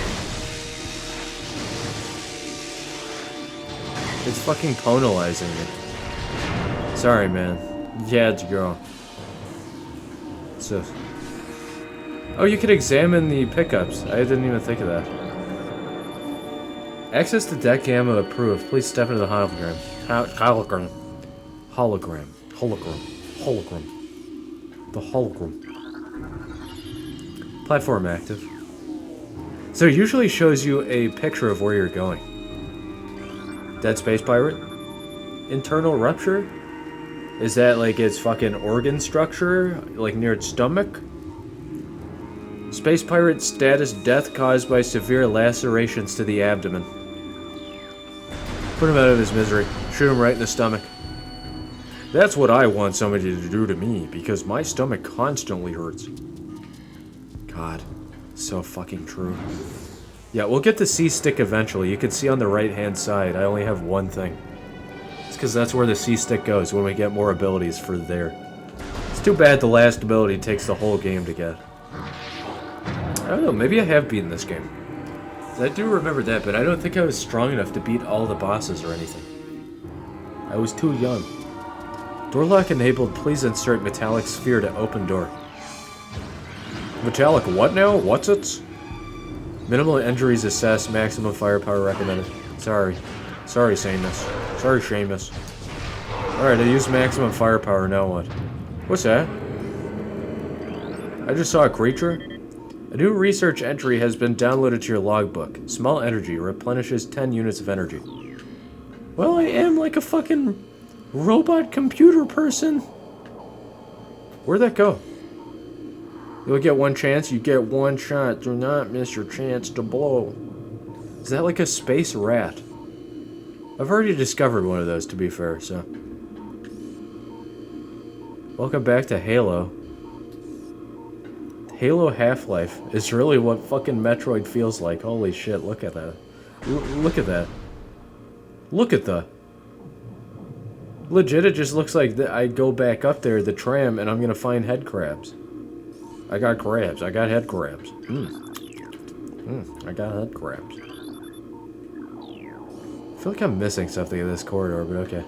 It's fucking ponalizing me. Sorry, man. Yeah, it's girl. What's this? Oh, you can examine the pickups. I didn't even think of that. Access the deck gamma approved. Please step into the hologram. Hologram. Hologram. Hologram. Hologram. The hologram. Platform active. So it usually shows you a picture of where you're going. Dead Space Pirate? Internal rupture? Is that like its fucking organ structure? Like near its stomach? Space Pirate status: death caused by severe lacerations to the abdomen. Put him out of his misery. Shoot him right in the stomach. That's what I want somebody to do to me, because my stomach constantly hurts. God, so fucking true. Yeah, we'll get the C-stick eventually. You can see on the right-hand side, I only have one thing. It's because that's where the C-stick goes when we get more abilities for there. It's too bad the last ability takes the whole game to get. I don't know, maybe I have beaten this game. I do remember that, but I don't think I was strong enough to beat all the bosses or anything. I was too young. Door lock enabled. Please insert metallic sphere to open door. Metallic what now? What's it? Minimal injuries assessed. Maximum firepower recommended. Sorry. Sorry, Seamus. Sorry, Seamus. Alright, I used maximum firepower, now what? What's that? I just saw a creature? A new research entry has been downloaded to your logbook. Small energy replenishes 10 units of energy. Well, I am like a fucking robot computer person. Where'd that go? You'll get one chance, you get one shot. Do not miss your chance to blow. Is that like a space rat? I've already discovered one of those, to be fair, so. Welcome back to Halo. Halo Half-Life is really what fucking Metroid feels like. Holy shit, look at that. Look at that. Look at the... Legit, it just looks like I go back up there, the tram, and I'm gonna find head crabs. I got crabs. I got head crabs. I got head crabs. I feel like I'm missing something in this corridor, but okay.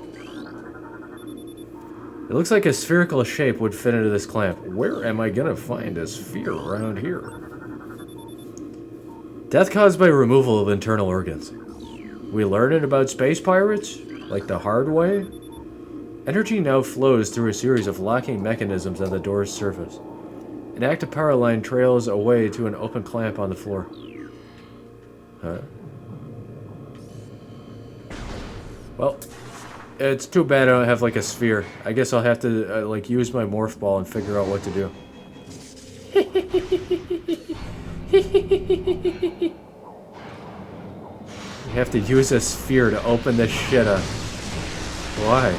It looks like a spherical shape would fit into this clamp. Where am I gonna find a sphere around here? Death caused by removal of internal organs. We learned about space pirates? Like the hard way? Energy now flows through a series of locking mechanisms on the door's surface. An active power line trails away to an open clamp on the floor. Huh? Well, it's too bad I don't have like a sphere. I guess I'll have to like use my morph ball and figure out what to do. You have to use a sphere to open this shit up. Why?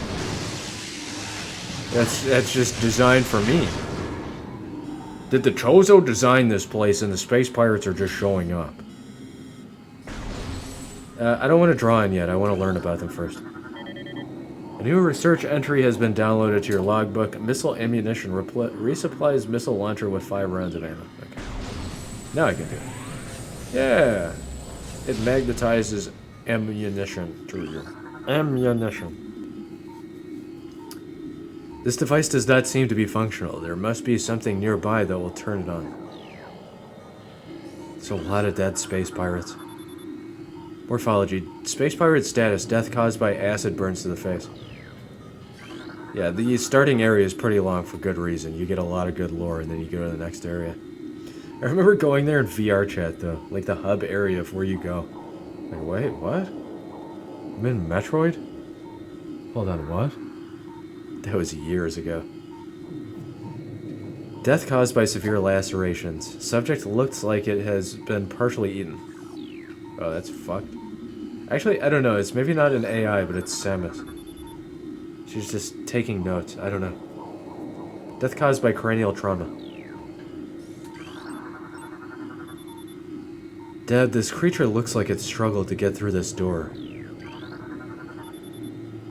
That's just designed for me. Did the Chozo design this place and the space pirates are just showing up? I don't want to draw in yet. I want to learn about them first. A new research entry has been downloaded to your logbook. Missile ammunition resupplies missile launcher with 5 rounds of ammo. Okay. Now I can do it. Yeah. It magnetizes ammunition to you. Ammunition. This device does not seem to be functional. There must be something nearby that will turn it on. There's a lot of dead space pirates. Morphology. Space pirate status. Death caused by acid burns to the face. Yeah, the starting area is pretty long for good reason. You get a lot of good lore and then you go to the next area. I remember going there in VR chat though. Like the hub area of where you go. Like, wait, what? I'm in Metroid? Hold on, what? That was years ago. Death caused by severe lacerations. Subject looks like it has been partially eaten. Oh, that's fucked. Actually, I don't know. It's maybe not an AI, but it's Samus. She's just taking notes. I don't know. Death caused by cranial trauma. Dad, this creature looks like it struggled to get through this door.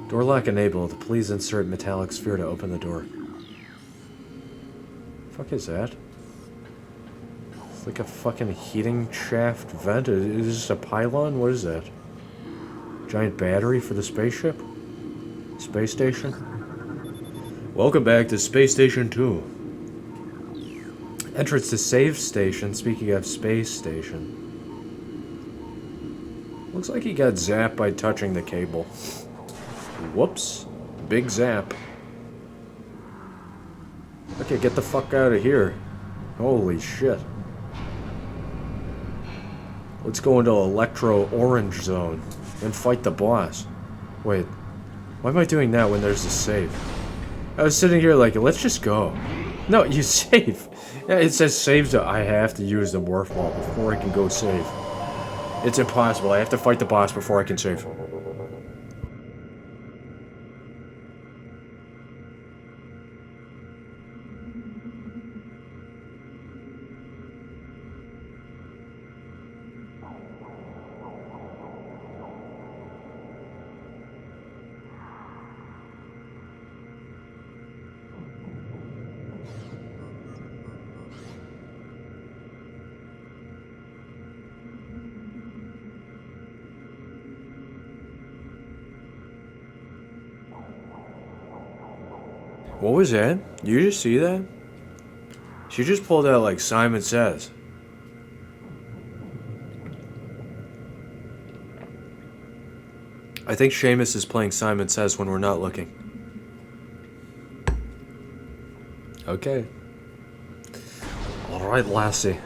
Door lock enabled. Please insert metallic sphere to open the door. Fuck is that? It's like a fucking heating shaft vent. Is this a pylon? What is that? Giant battery for the spaceship? Space station? Welcome back to Space Station 2. Entrance to save station. Speaking of space station. Looks like he got zapped by touching the cable. Whoops. Big zap. Okay, get the fuck out of here. Holy shit. Let's go into Electro Orange Zone and fight the boss. Wait. Why am I doing that when there's a save? I was sitting here like, let's just go. No, you save. Yeah, it says save, so I have to use the morph ball before I can go save. It's impossible. I have to fight the boss before I can save. What was that? You just see that? She just pulled out like Simon Says. I think Seamus is playing Simon Says when we're not looking. Okay. Alright, lassie.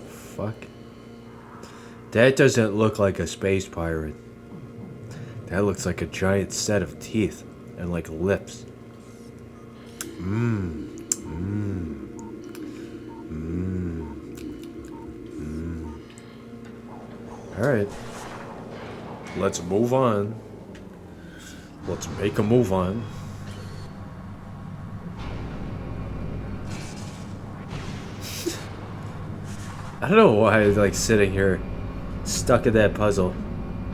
Fuck. That doesn't look like a space pirate. That looks like a giant set of teeth. And like lips. Alright. Let's move on. Let's make a move on. I don't know why I'm like sitting here stuck in that puzzle.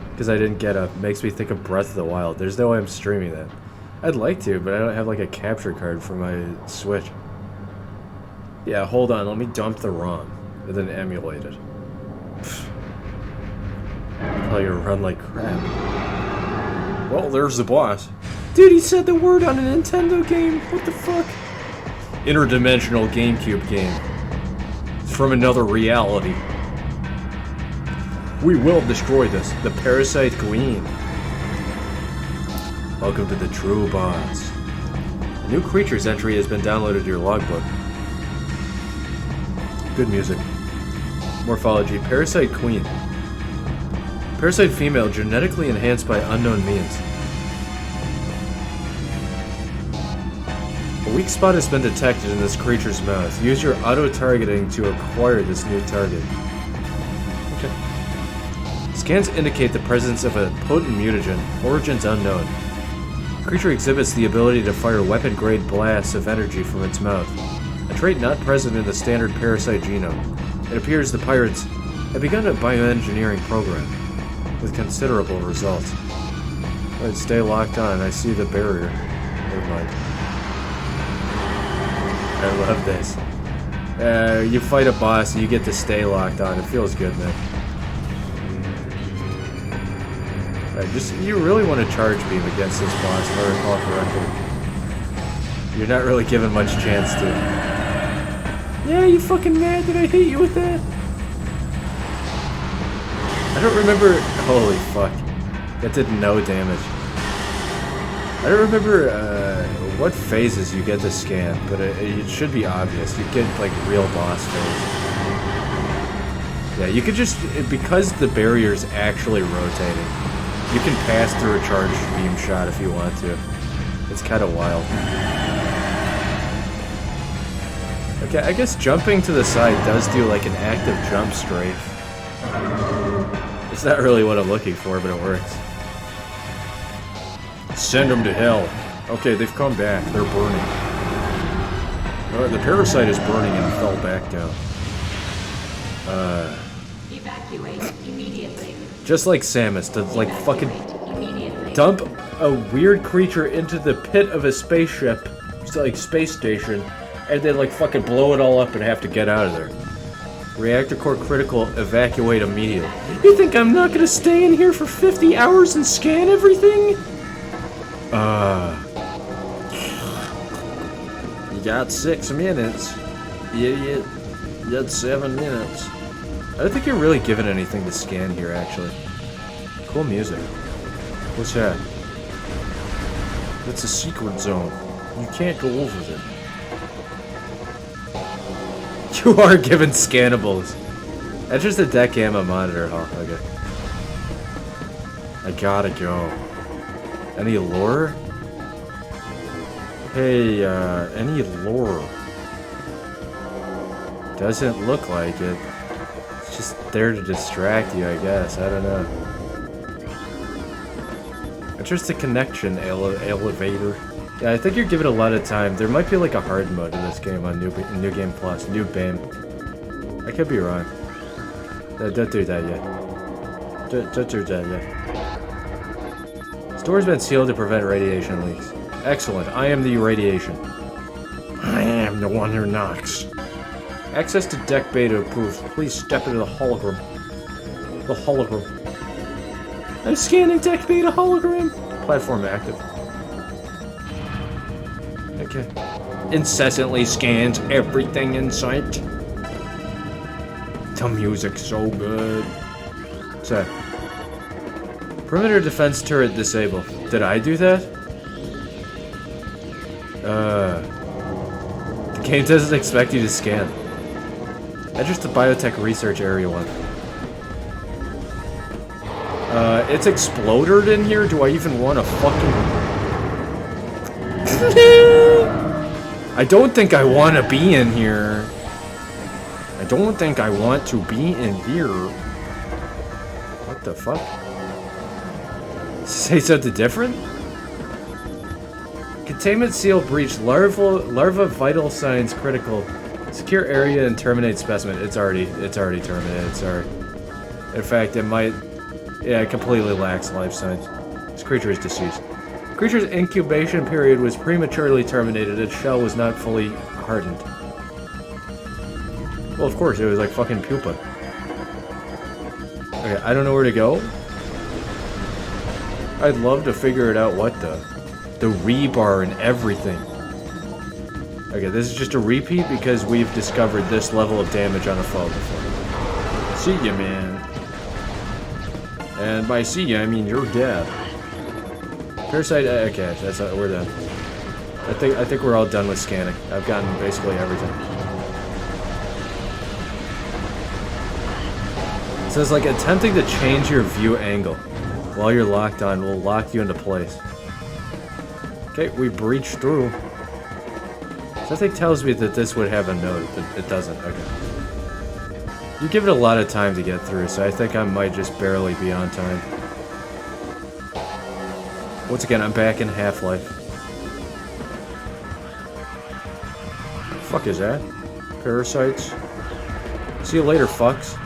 Because I didn't get up. Makes me think of Breath of the Wild. There's no way I'm streaming that. I'd like to, but I don't have like a capture card for my Switch. Yeah, hold on. Let me dump the ROM and then emulate it. Probably gonna run like crap. Well, there's the boss. Dude, he said the word on a Nintendo game. What the fuck? Interdimensional GameCube game. It's from another reality. We will destroy this. The Parasite Queen. Welcome to the true boss. A new creatures entry has been downloaded to your logbook. Good music. Morphology. Parasite Queen. Parasite female, genetically enhanced by unknown means. A weak spot has been detected in this creature's mouth. Use your auto-targeting to acquire this new target. Okay. Scans indicate the presence of a potent mutagen, origins unknown. The creature exhibits the ability to fire weapon-grade blasts of energy from its mouth, a trait not present in the standard parasite genome. It appears the pirates have begun a bioengineering program, with considerable results. Alright, stay locked on. I see the barrier. Never mind. I love this. You fight a boss and you get to stay locked on. It feels good, man. You really want to charge beam against this boss, if I recall correctly. You're not really given much chance to. Yeah, you fucking mad that I hit you with that? I don't remember. Holy fuck. That did no damage. I don't remember what phases you get to scan, but it should be obvious. You get like real boss phase. Yeah, you could just, because the barrier's actually rotating, you can pass through a charged beam shot if you want to. It's kind of wild. Okay, I guess jumping to the side does do like an active jump strafe. It's not really what I'm looking for, but it works. Send them to hell. Okay, they've come back. They're burning. Alright, the parasite is burning and fell back down. Evacuate immediately. Just like Samus, to like fucking dump a weird creature into the pit of a spaceship, like space station, and then like fucking blow it all up and have to get out of there. Reactor core critical, evacuate immediately. You think I'm not gonna stay in here for 50 hours and scan everything? got 6 minutes. Idiot. You got 7 minutes. I don't think you're really given anything to scan here, actually. Cool music. What's that? That's a secret zone. You can't go over there. You are given scannables. That's just a deck gamma monitor, huh? Okay. I gotta go. Any lore? Hey, any lore? Doesn't look like it. It's just there to distract you, I guess. I don't know. It's just a connection elevator. Yeah, I think you're given a lot of time. There might be like a hard mode in this game on New Game Plus, New BAM. I could be wrong. Don't do that yet. Don't do that yet. Door's been sealed to prevent radiation leaks. Excellent. I am the radiation. I am the one who knocks. Access to deck beta approved. Please step into the hologram. The hologram. I'm scanning deck beta hologram. Platform active. Okay. Incessantly scans everything in sight. The music's so good. What's that? Perimeter defense turret disabled. Did I do that? The game doesn't expect you to scan. That's just the biotech research area one. It's exploded in here? Do I even want to fucking... I don't think I want to be in here. I don't think I want to be in here. What the fuck? Say something different? Containment seal breach. Larva vital signs critical. Secure area and terminate specimen. It's already terminated. Sorry. In fact, it might... Yeah, it completely lacks life signs. This creature is deceased. Creature's incubation period was prematurely terminated. Its shell was not fully hardened. Well, of course, it was like fucking pupa. Okay, I don't know where to go. I'd love to figure it out what the rebar and everything. Okay, this is just a repeat because we've discovered this level of damage on a foe before. See ya, man. And by see ya, I mean you're dead. Parasite. Okay, that's we're done. I think we're all done with scanning. I've gotten basically everything. It says like attempting to change your view angle while you're locked on will lock you into place. Okay, we breached through. Something tells me that this would have a note, but it doesn't. Okay. You give it a lot of time to get through, so I think I might just barely be on time. Once again, I'm back in Half-Life. Fuck is that? Parasites? See you later, fucks.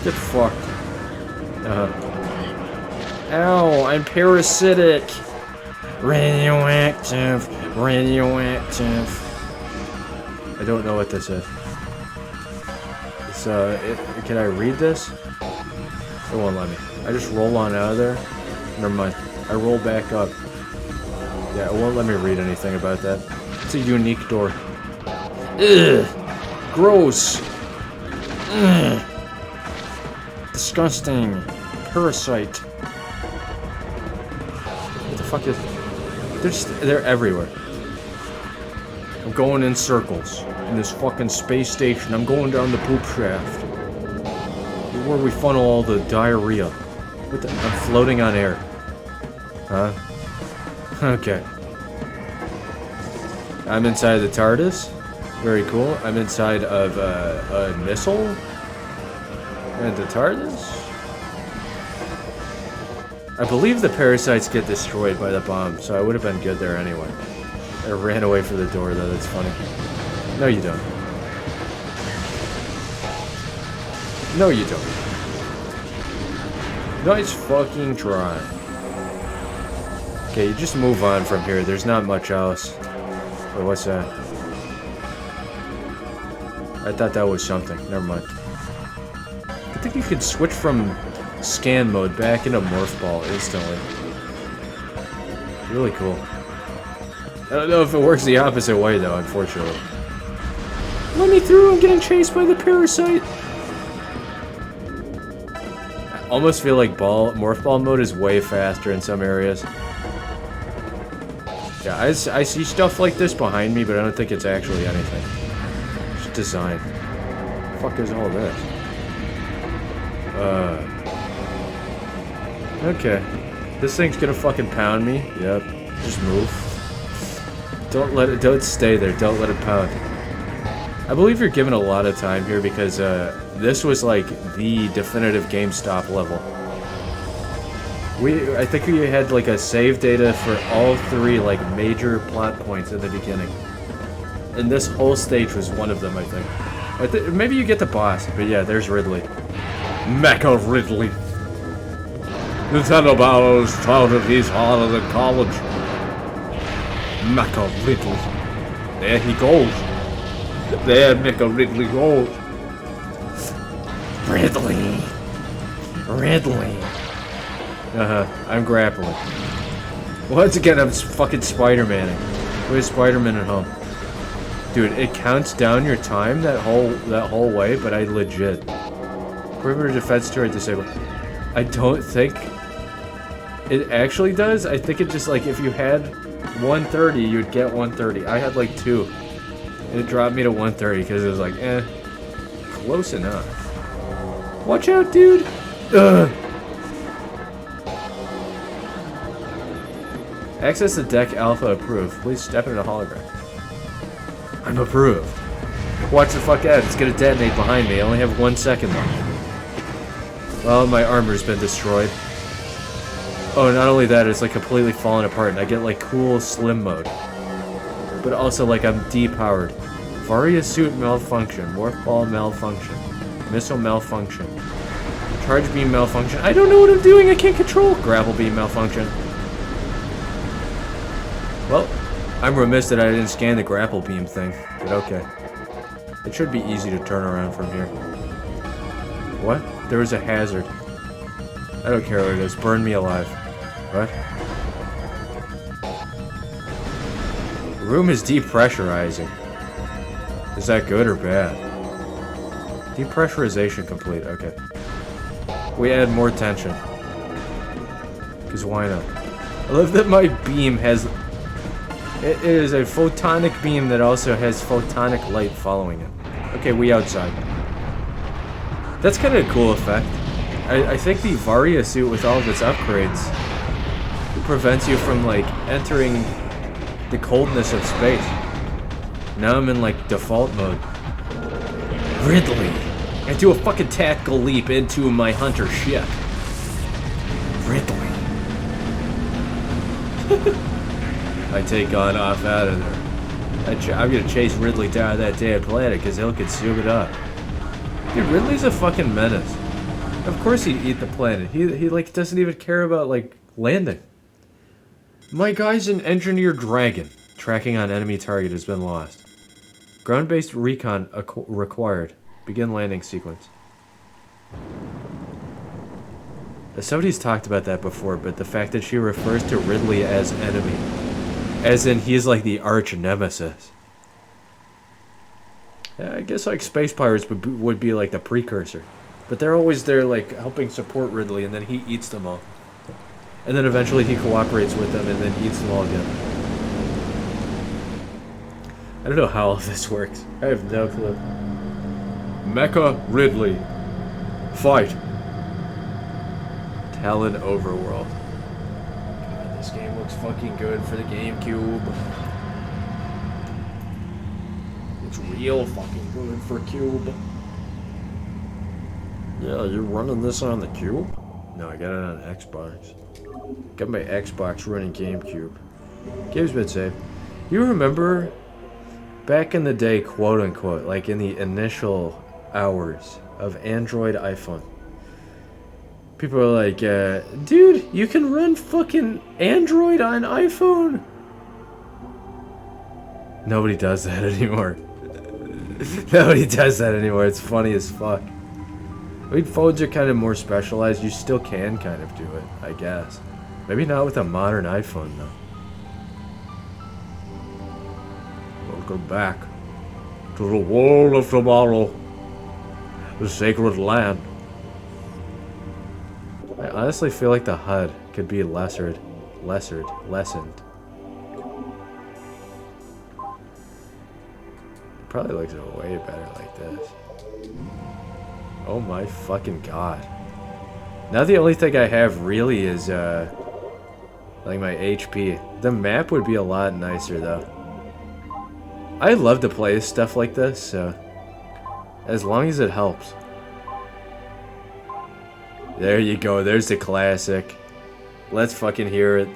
Get fucked. Ow, I'm parasitic. Radioactive. Radioactive. I don't know what this is. It's, can I read this? It won't let me. I just roll on out of there. Never mind. I roll back up. Yeah, it won't let me read anything about that. It's a unique door. Ugh! Gross! Ugh! Disgusting! Parasite! What the fuck is... They're everywhere. I'm going in circles. In this fucking space station. I'm going down the poop shaft. Where we funnel all the diarrhea. What the... I'm floating on air. Huh? Okay. I'm inside the TARDIS. Very cool. I'm inside of a missile. And the TARDIS? I believe the parasites get destroyed by the bomb, so I would have been good there anyway. I ran away for the door, though. That's funny. No, you don't. No, you don't. Nice fucking try. Okay, you just move on from here. There's not much else. Wait, what's that? I thought that was something. Never mind. I think you could switch from scan mode back into morph ball instantly. Really cool. don't know if it works the opposite way, though, unfortunately. Let me through, I'm getting chased by the parasite! I almost feel like Morph Ball mode is way faster in some areas. Yeah, I see stuff like this behind me, but I don't think it's actually anything. It's design. What the fuck is all this? Okay. This thing's gonna fucking pound me. Yep. Just move. Don't stay there. Don't let it pound. I believe you're given a lot of time here because, this was like the definitive GameStop level. I think we had like a save data for all 3 like major plot points in the beginning. And this whole stage was one of them, I think. Maybe you get the boss, but yeah, there's Ridley. Mecha Ridley. Nintendo Bowers told him he's harder than college. Mecha Ridley. There he goes. There Mecha Ridley goes. Ridley. Ridley. I'm grappling. Once again, I'm fucking Spider-Manning. Where's Spider-Man at home? Dude, it counts down your time that whole way, but I legit. Perimeter defense turret disabled. I don't think it actually does. I think it just like if you had 130, you'd get 130. I had like 2. And it dropped me to 130 because it was like, close enough. Watch out, dude! Ugh. Access the deck alpha approved. Please step into the hologram. I'm approved. Watch the fuck out. It's gonna detonate behind me. I only have 1 second left. Well, my armor's been destroyed. Oh, not only that, it's like completely falling apart, and I get like cool slim mode. But also like I'm depowered. Varia suit malfunction. Morph ball malfunction. Missile malfunction. Charge beam malfunction. I don't know what I'm doing. I can't control. Grapple beam malfunction. Well, I'm remiss that I didn't scan the grapple beam thing, but okay. It should be easy to turn around from here. What? There was a hazard. I don't care what it is. Burn me alive. What? The room is depressurizing. Is that good or bad? Depressurization complete. Okay. We add more tension. Because why not? I love that my beam has... It is a photonic beam that also has photonic light following it. Okay, we outside. That's kind of a cool effect. I think the Varia suit with all of its upgrades prevents you from, like, entering the coldness of space. Now I'm in, like, default mode. Ridley! I do a fucking tactical leap into my hunter ship. Ridley. I take on off out of there. I'm gonna chase Ridley down that damn planet because he'll consume it up. Dude, Ridley's a fucking menace. Of course he'd eat the planet. He like doesn't even care about like landing. My guy's an engineered dragon. Tracking on enemy target has been lost. Ground-based recon required. Begin landing sequence. Somebody's talked about that before, but the fact that she refers to Ridley as enemy. As in, he's like the arch nemesis. Yeah, I guess like Space Pirates would be like the precursor. But they're always there like helping support Ridley, and then he eats them all. And then eventually he cooperates with them and then eats them all again. I don't know how all this works. I have no clue. Mecha Ridley. Fight. Talon Overworld. God, this game looks fucking good for the GameCube. It's real fucking good for Cube. Yeah, you're running this on the Cube? No, I got it on Xbox. Got my Xbox running GameCube. Game's been saved. You remember back in the day, quote unquote, like in the initial hours of Android iPhone, people are like, dude, you can run fucking Android on iPhone. Nobody does that anymore. Nobody does that anymore. It's funny as fuck. I mean, phones are kind of more specialized. You still can kind of do it, I guess. Maybe not with a modern iPhone, though. Welcome back to the world of tomorrow, the sacred land. I honestly feel like the HUD could be lessened. Probably looks way better like this. Oh my fucking god. Now the only thing I have really is, like my HP. The map would be a lot nicer though. I love to play stuff like this, so as long as it helps. There you go, there's the classic. Let's fucking hear it.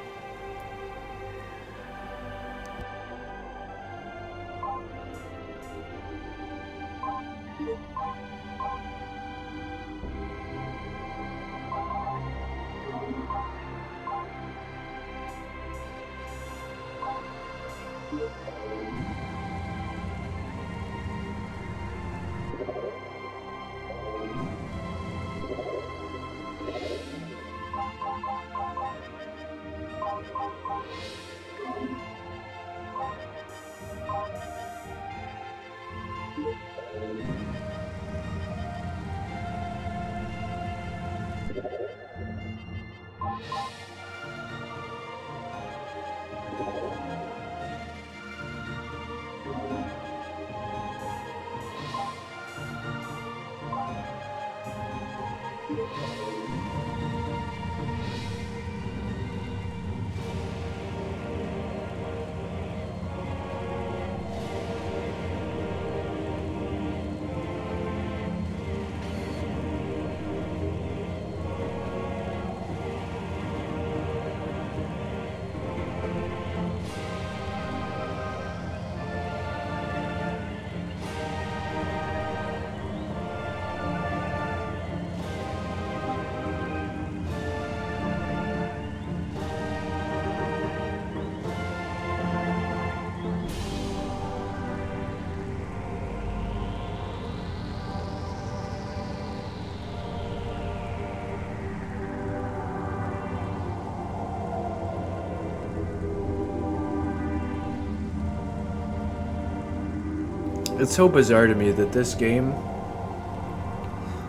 It's so bizarre to me that this game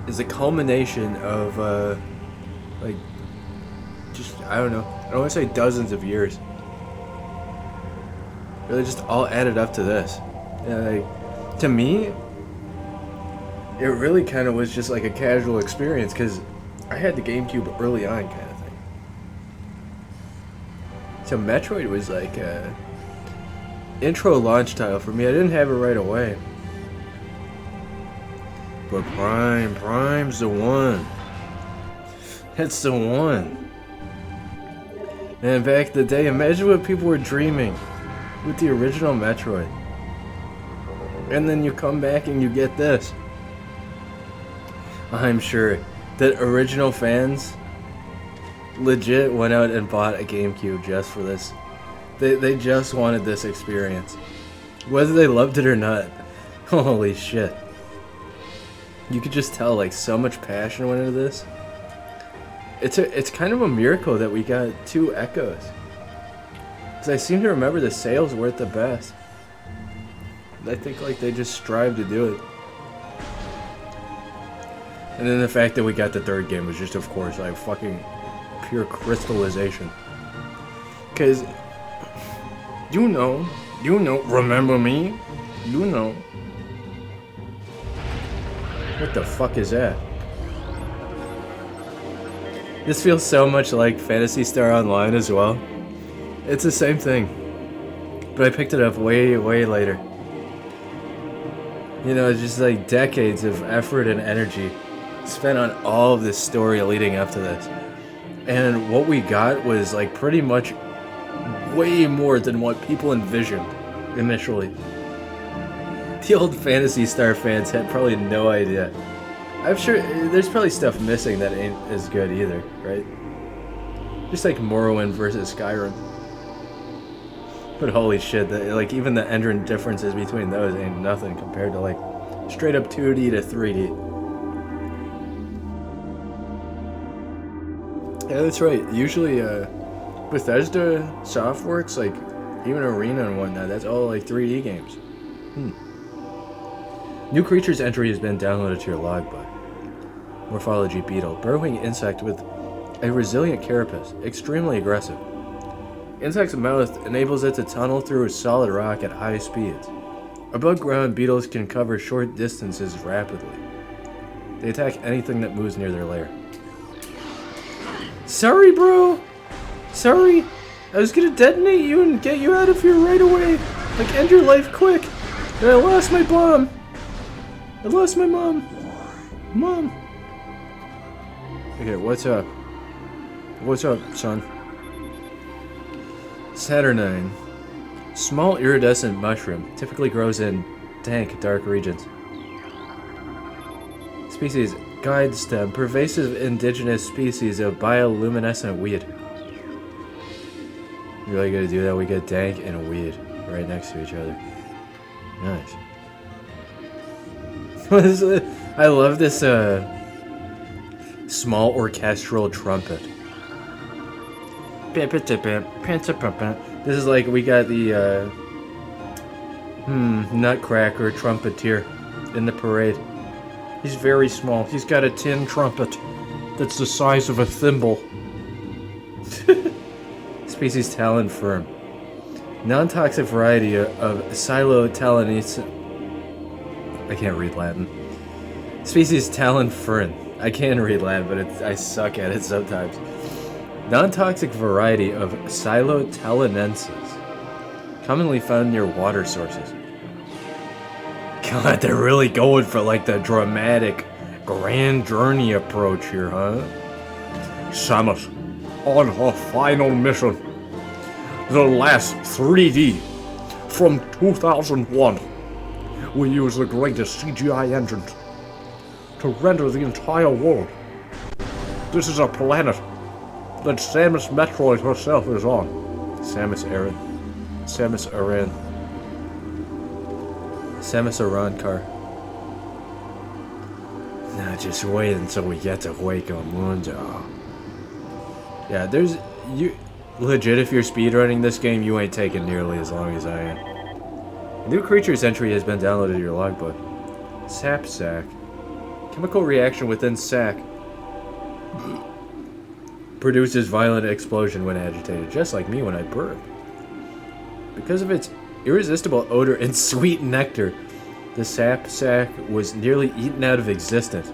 is a culmination of, like, just, I don't know, I don't want to say dozens of years. Really just all added up to this. And, like, to me, it really kind of was just like a casual experience, because I had the GameCube early on kind of thing. So Metroid was like a intro launch title for me. I didn't have it right away. But Prime's the one. It's the one. And back in the day, imagine what people were dreaming with the original Metroid. And then you come back and you get this. I'm sure that original fans legit went out and bought a GameCube just for this. They just wanted this experience. Whether they loved it or not. Holy shit. You could just tell, like, so much passion went into this. It's kind of a miracle that we got 2 Echoes. Because I seem to remember the sales weren't the best. I think, like, they just strived to do it. And then the fact that we got the 3rd game was just, of course, like, fucking pure crystallization. Because you know, remember me? You know. What the fuck is that? This feels so much like Phantasy Star Online as well. It's the same thing. But I picked it up way, way later. You know, it's just like decades of effort and energy spent on all of this story leading up to this. And what we got was like pretty much way more than what people envisioned initially. The old Phantasy Star fans had probably no idea. I'm sure there's probably stuff missing that ain't as good either, right? Just like Morrowind versus Skyrim. But holy shit, like even the engine differences between those ain't nothing compared to like straight up 2D to 3D. Yeah, that's right. Usually, Bethesda Softworks, like even Arena and whatnot, that's all like 3D games. New creatures entry has been downloaded to your logbook. Morphology beetle. Burrowing insect with a resilient carapace. Extremely aggressive. Insect's mouth enables it to tunnel through a solid rock at high speeds. Above ground, beetles can cover short distances rapidly. They attack anything that moves near their lair. Sorry, bro! Sorry! I was gonna detonate you and get you out of here right away! Like, end your life quick! And I lost my bomb! I lost my mom! Mom! Okay, what's up? What's up, son? Saturnine. Small iridescent mushroom. Typically grows in dank, dark regions. Species. Guide stem. Pervasive indigenous species of bioluminescent weed. You really gotta do that? We get dank and weed right next to each other. Nice. What is it? I love this, small orchestral trumpet. This is like we got the Nutcracker trumpeter in the parade. He's very small. He's got a tin trumpet that's the size of a thimble. Species Talon Fern. Non-toxic variety of Xylotalonese. I can't read Latin. Species Talon Fern. I can read Latin, but I suck at it sometimes. Non-toxic variety of Xylotalonensis. Commonly found near water sources. God, they're really going for like the dramatic grand journey approach here, huh? Samus, on her final mission, the last 3D from 2001, we use the greatest CGI engine to render the entire world. This is a planet that Samus Metroid herself is on. Samus Aran. Samus Aran. Samus Aran car. Nah, just wait until we get to Hueco Mundo. Yeah, you legit, if you're speedrunning this game, you ain't taking nearly as long as I am. A new creature's entry has been downloaded to your logbook. Sap sac. Chemical reaction within sac produces violent explosion when agitated, just like me when I burp. Because of its irresistible odor and sweet nectar, the sap sac was nearly eaten out of existence.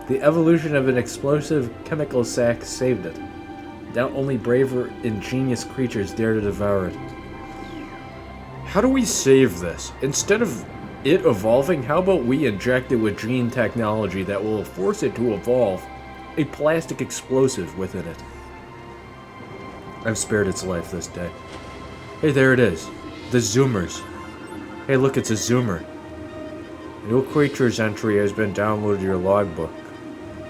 The evolution of an explosive chemical sac saved it. Now only braver, ingenious creatures dare to devour it. How do we save this? Instead of it evolving, how about we inject it with gene technology that will force it to evolve a plastic explosive within it? I've spared its life this day. Hey, there it is. The Zoomers. Hey, look, it's a Zoomer. New creature's entry has been downloaded to your logbook.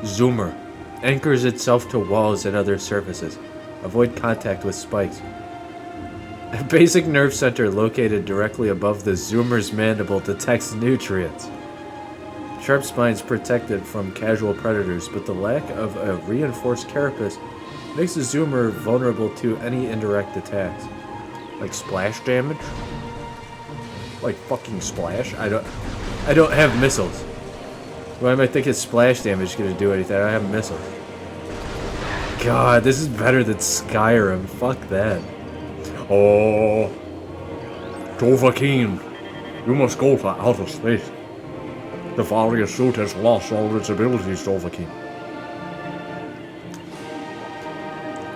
Zoomer. Anchors itself to walls and other surfaces. Avoid contact with spikes. A basic nerve center located directly above the Zoomer's mandible detects nutrients. Sharp spines protect it from casual predators, but the lack of a reinforced carapace makes the Zoomer vulnerable to any indirect attacks. Like splash damage? Like fucking splash? I don't have missiles. Why am I thinking splash damage is gonna do anything? I don't have missiles. God, this is better than Skyrim. Fuck that. Oh, Dovahkiin, you must go to outer space. The Varia suit has lost all its abilities, Dovahkiin.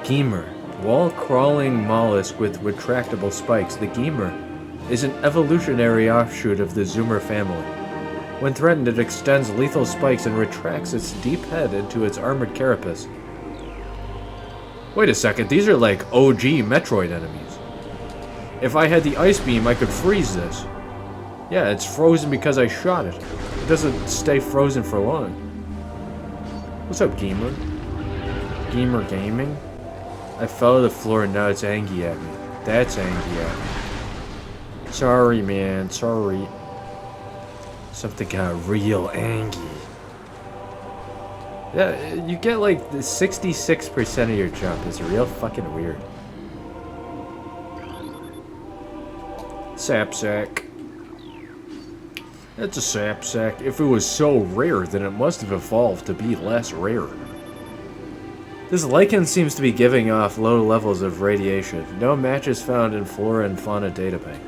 Gemur. Wall-crawling mollusk with retractable spikes. The Gemur is an evolutionary offshoot of the Zoomer family. When threatened, it extends lethal spikes and retracts its deep head into its armored carapace. Wait a second, these are like OG Metroid enemies. If I had the ice beam, I could freeze this. Yeah, it's frozen because I shot it. It doesn't stay frozen for long. What's up, Gamer? Gamer Gaming? I fell to the floor and now it's angry at me. That's angry at me. Sorry, man, sorry. Something got real angry. Yeah, you get like the 66% of your jump. It's real fucking weird. Sapsack. That's a sap sack. If it was so rare, then it must have evolved to be less rare. This lichen seems to be giving off low levels of radiation. No matches found in flora and fauna databank.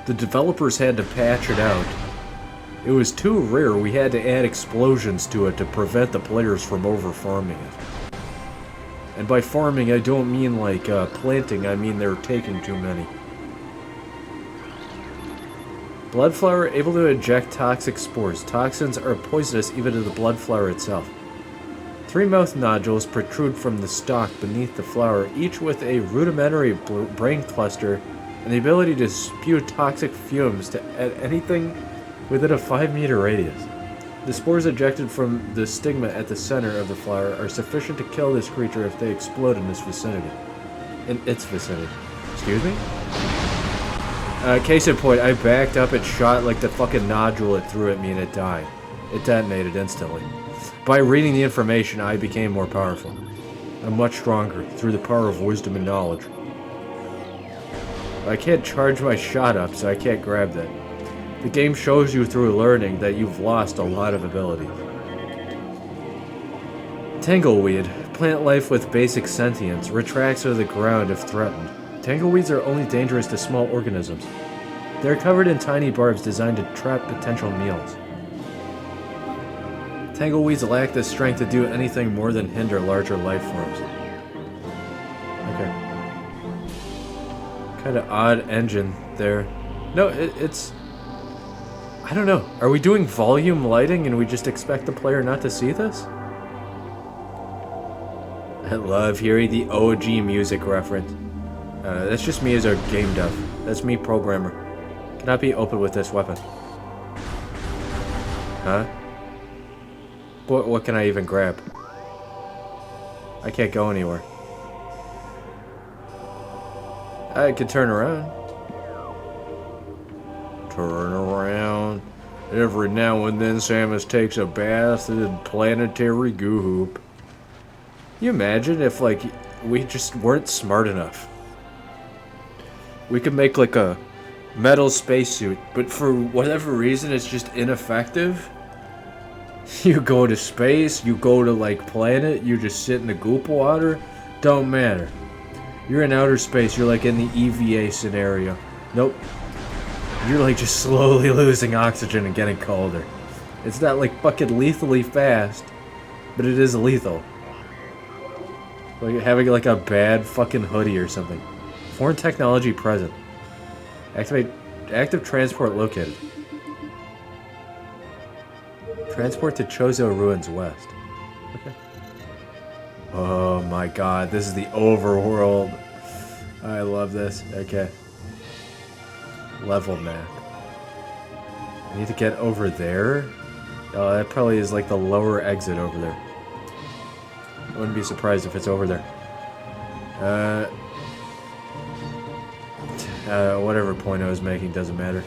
The developers had to patch it out. It was too rare, we had to add explosions to it to prevent the players from over-farming it. And by farming, I don't mean like planting, I mean they're taking too many. Blood flower able to eject toxic spores. Toxins are poisonous even to the blood flower itself. 3 mouth nodules protrude from the stalk beneath the flower, each with a rudimentary brain cluster and the ability to spew toxic fumes at anything within a 5-meter radius. The spores ejected from the stigma at the center of the flower are sufficient to kill this creature if they explode in this vicinity. In its vicinity. Excuse me? Case in point, I backed up and shot like the fucking nodule it threw at me and it died. It detonated instantly. By reading the information, I became more powerful. I'm much stronger, through the power of wisdom and knowledge. I can't charge my shot up, so I can't grab that. The game shows you through learning that you've lost a lot of abilities. Tangleweed. Plant life with basic sentience. Retracts to the ground if threatened. Tangleweeds are only dangerous to small organisms. They're covered in tiny barbs designed to trap potential meals. Tangleweeds lack the strength to do anything more than hinder larger life forms. Okay. Kind of odd engine there. No, it's... I don't know. Are we doing volume lighting and we just expect the player not to see this? I love hearing the OG music reference. That's just me as a game dev. That's me, programmer. Cannot be open with this weapon. Huh? What can I even grab? I can't go anywhere. I could turn around. Turn around. Every now and then Samus takes a bath in planetary goop. You imagine if, like, we just weren't smart enough? We could make, like, a metal spacesuit, but for whatever reason it's just ineffective. You go to space, you go to, like, planet, you just sit in the goop water. Don't matter. You're in outer space, you're like in the EVA scenario. Nope. You're like just slowly losing oxygen and getting colder. It's not like fucking lethally fast, but it is lethal. Like having like a bad fucking hoodie or something. Foreign technology present. Activate active transport located. Transport to Chozo Ruins West. Okay. Oh my god, this is the overworld. I love this. Okay. Level map. I need to get over there? Oh, that probably is like the lower exit over there. I wouldn't be surprised if it's over there. Whatever point I was making doesn't matter.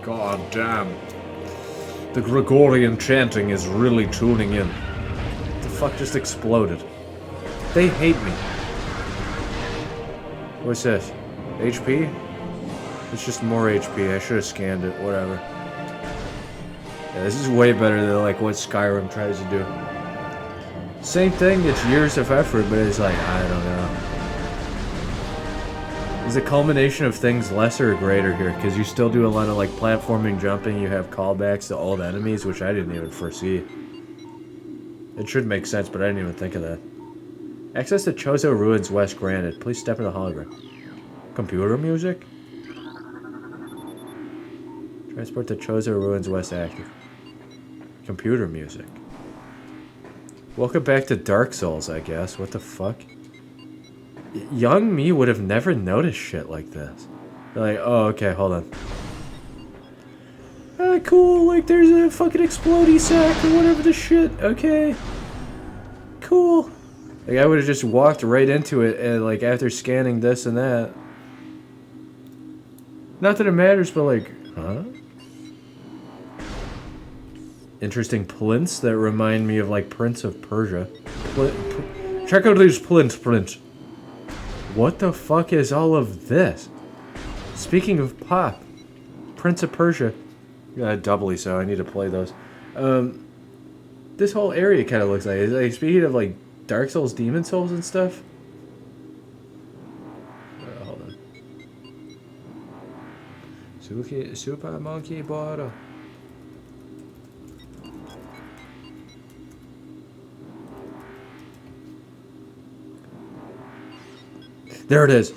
God damn. The Gregorian chanting is really tuning in. What the fuck just exploded? They hate me. What's this? HP? It's just more HP. I should have scanned it. Whatever. Yeah, this is way better than like what Skyrim tries to do. Same thing, it's years of effort, but it's like, I don't know. Is the culmination of things lesser or greater here? Because you still do a lot of like platforming, jumping, you have callbacks to old enemies, which I didn't even foresee. It should make sense, but I didn't even think of that. Access to Chozo Ruins West granted. Please step in the hologram. Computer music? Transport to Chozo Ruins West active. Computer music. Welcome back to Dark Souls, I guess. What the fuck? Young me would have never noticed shit like this. They're like, oh, okay, hold on. Ah, cool, like there's a fucking explodey sack or whatever the shit, okay. Cool. Like I would have just walked right into it and like after scanning this and that. Not that it matters, but like, huh? Interesting plinths that remind me of like Prince of Persia. Check out these plinths. What the fuck is all of this? Speaking of pop, Prince of Persia. Doubly so. I need to play those. This whole area kind of looks like it. Like, speaking of like Dark Souls, Demon Souls, and stuff. Hold on. Super Monkey Bottle. There it is.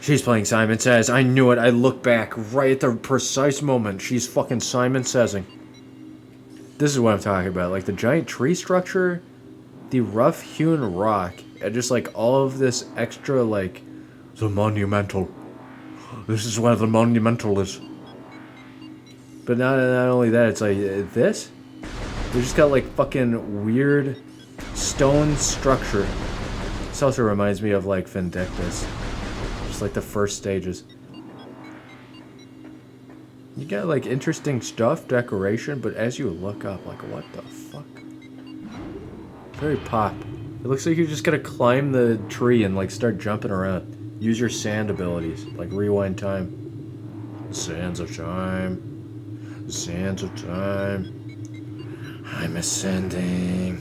She's playing Simon Says. I knew it. I looked back right at the precise moment. She's fucking Simon Saysing. This is what I'm talking about. Like the giant tree structure, the rough hewn rock, and just like all of this extra like the monumental. This is where the monumental is. But not only that, it's like this. They just got like fucking weird stone structure. This also reminds me of like Vindictus. Just like the first stages. You got like interesting stuff, decoration, but as you look up, like what the fuck? Very pop. It looks like you're just gonna climb the tree and like start jumping around. Use your sand abilities, like rewind time. Sands of time. Sands of time. I'm ascending.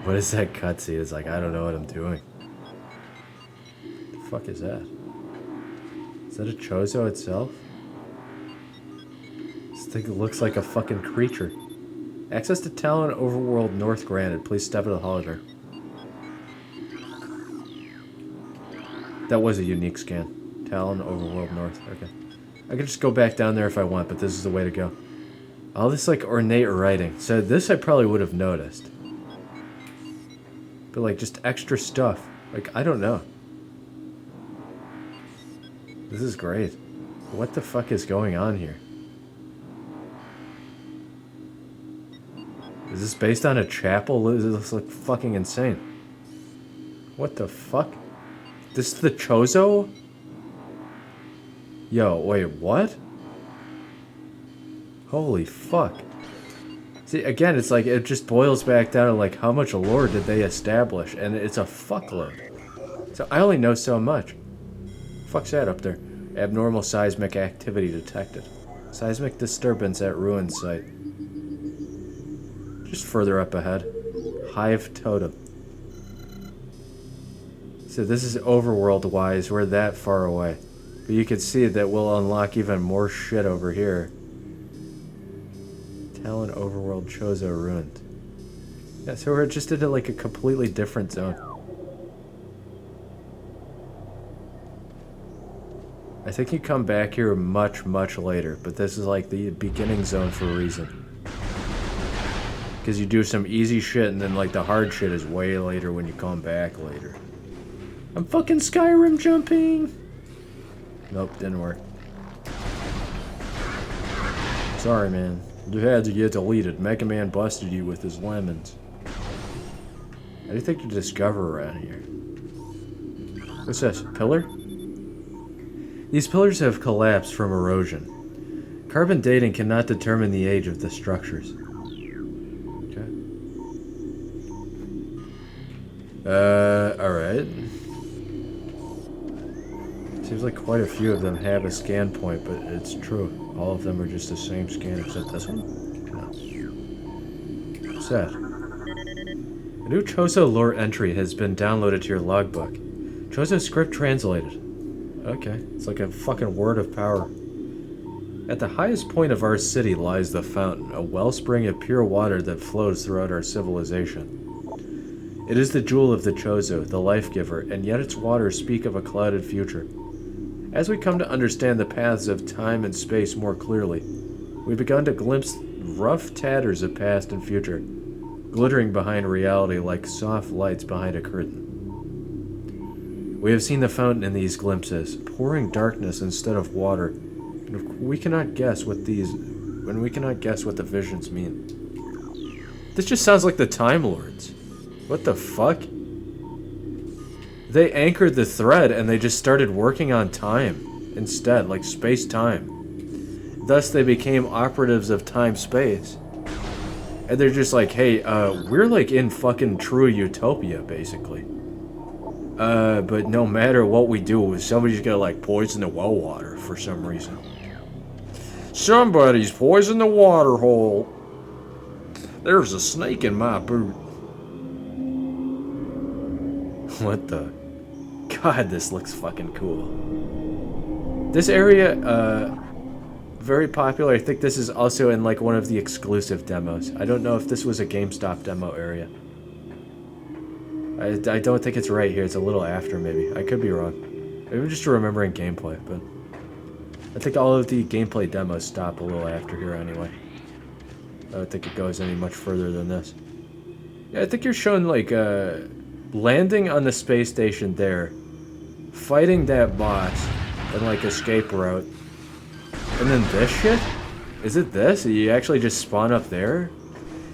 What is that cutscene? It's like, I don't know what I'm doing. The fuck is that? Is that a Chozo itself? This thing looks like a fucking creature. Access to Talon Overworld North granted. Please step into the hologram. That was a unique scan. Talon Overworld North. Okay. I could just go back down there if I want, but this is the way to go. All this like ornate writing. So this I probably would have noticed. But like just extra stuff. Like, I don't know. This is great. What the fuck is going on here? Is this based on a chapel? This looks like fucking insane. What the fuck? This is the Chozo? Yo, wait, what? Holy fuck. See, again, it's like, it just boils back down to like, how much lore did they establish? And it's a fuckload. So I only know so much. Fuck's that up there? Abnormal seismic activity detected. Seismic disturbance at ruin site. Just further up ahead. Hive totem. So this is overworld-wise. We're that far away. But you can see that we'll unlock even more shit over here. Talon Overworld Chozo ruined. Yeah, so we're just into like a completely different zone. I think you come back here much, much later, but this is like the beginning zone for a reason. Because you do some easy shit and then like the hard shit is way later when you come back later. I'm fucking Skyrim jumping! Nope, didn't work. Sorry, man. You had to get deleted. Mega Man busted you with his lemons. How do you think you discover around here? What's this? Pillar? These pillars have collapsed from erosion. Carbon dating cannot determine the age of the structures. Okay. Alright. Seems like quite a few of them have a scan point, but it's true. All of them are just the same scan except this one? No. What's that? A new Chozo lore entry has been downloaded to your logbook. Chozo script translated. Okay, it's like a fucking word of power. At the highest point of our city lies the fountain, a wellspring of pure water that flows throughout our civilization. It is the jewel of the Chozo, the life giver, and yet its waters speak of a clouded future. As we come to understand the paths of time and space more clearly, we've begun to glimpse rough tatters of past and future, glittering behind reality like soft lights behind a curtain. We have seen the fountain in these glimpses, pouring darkness instead of water, and we cannot guess what the visions mean. This just sounds like the Time Lords. What the fuck? They anchored the thread and they just started working on time instead, like space-time. Thus they became operatives of time-space. And they're just like, hey, we're like in fucking true utopia, basically. But no matter what we do, somebody's gonna like poison the well water for some reason. Somebody's poisoned the water hole. There's a snake in my boot. What the? God, this looks fucking cool. This area, very popular. I think this is also in like one of the exclusive demos. I don't know if this was a GameStop demo area. I don't think it's right here. It's a little after, maybe. I could be wrong. Maybe I'm just remembering gameplay, but I think all of the gameplay demos stop a little after here anyway. I don't think it goes any much further than this. Yeah, I think you're showing like landing on the space station there, fighting that boss, and like escape route, and then this shit. Is it this? You actually just spawn up there?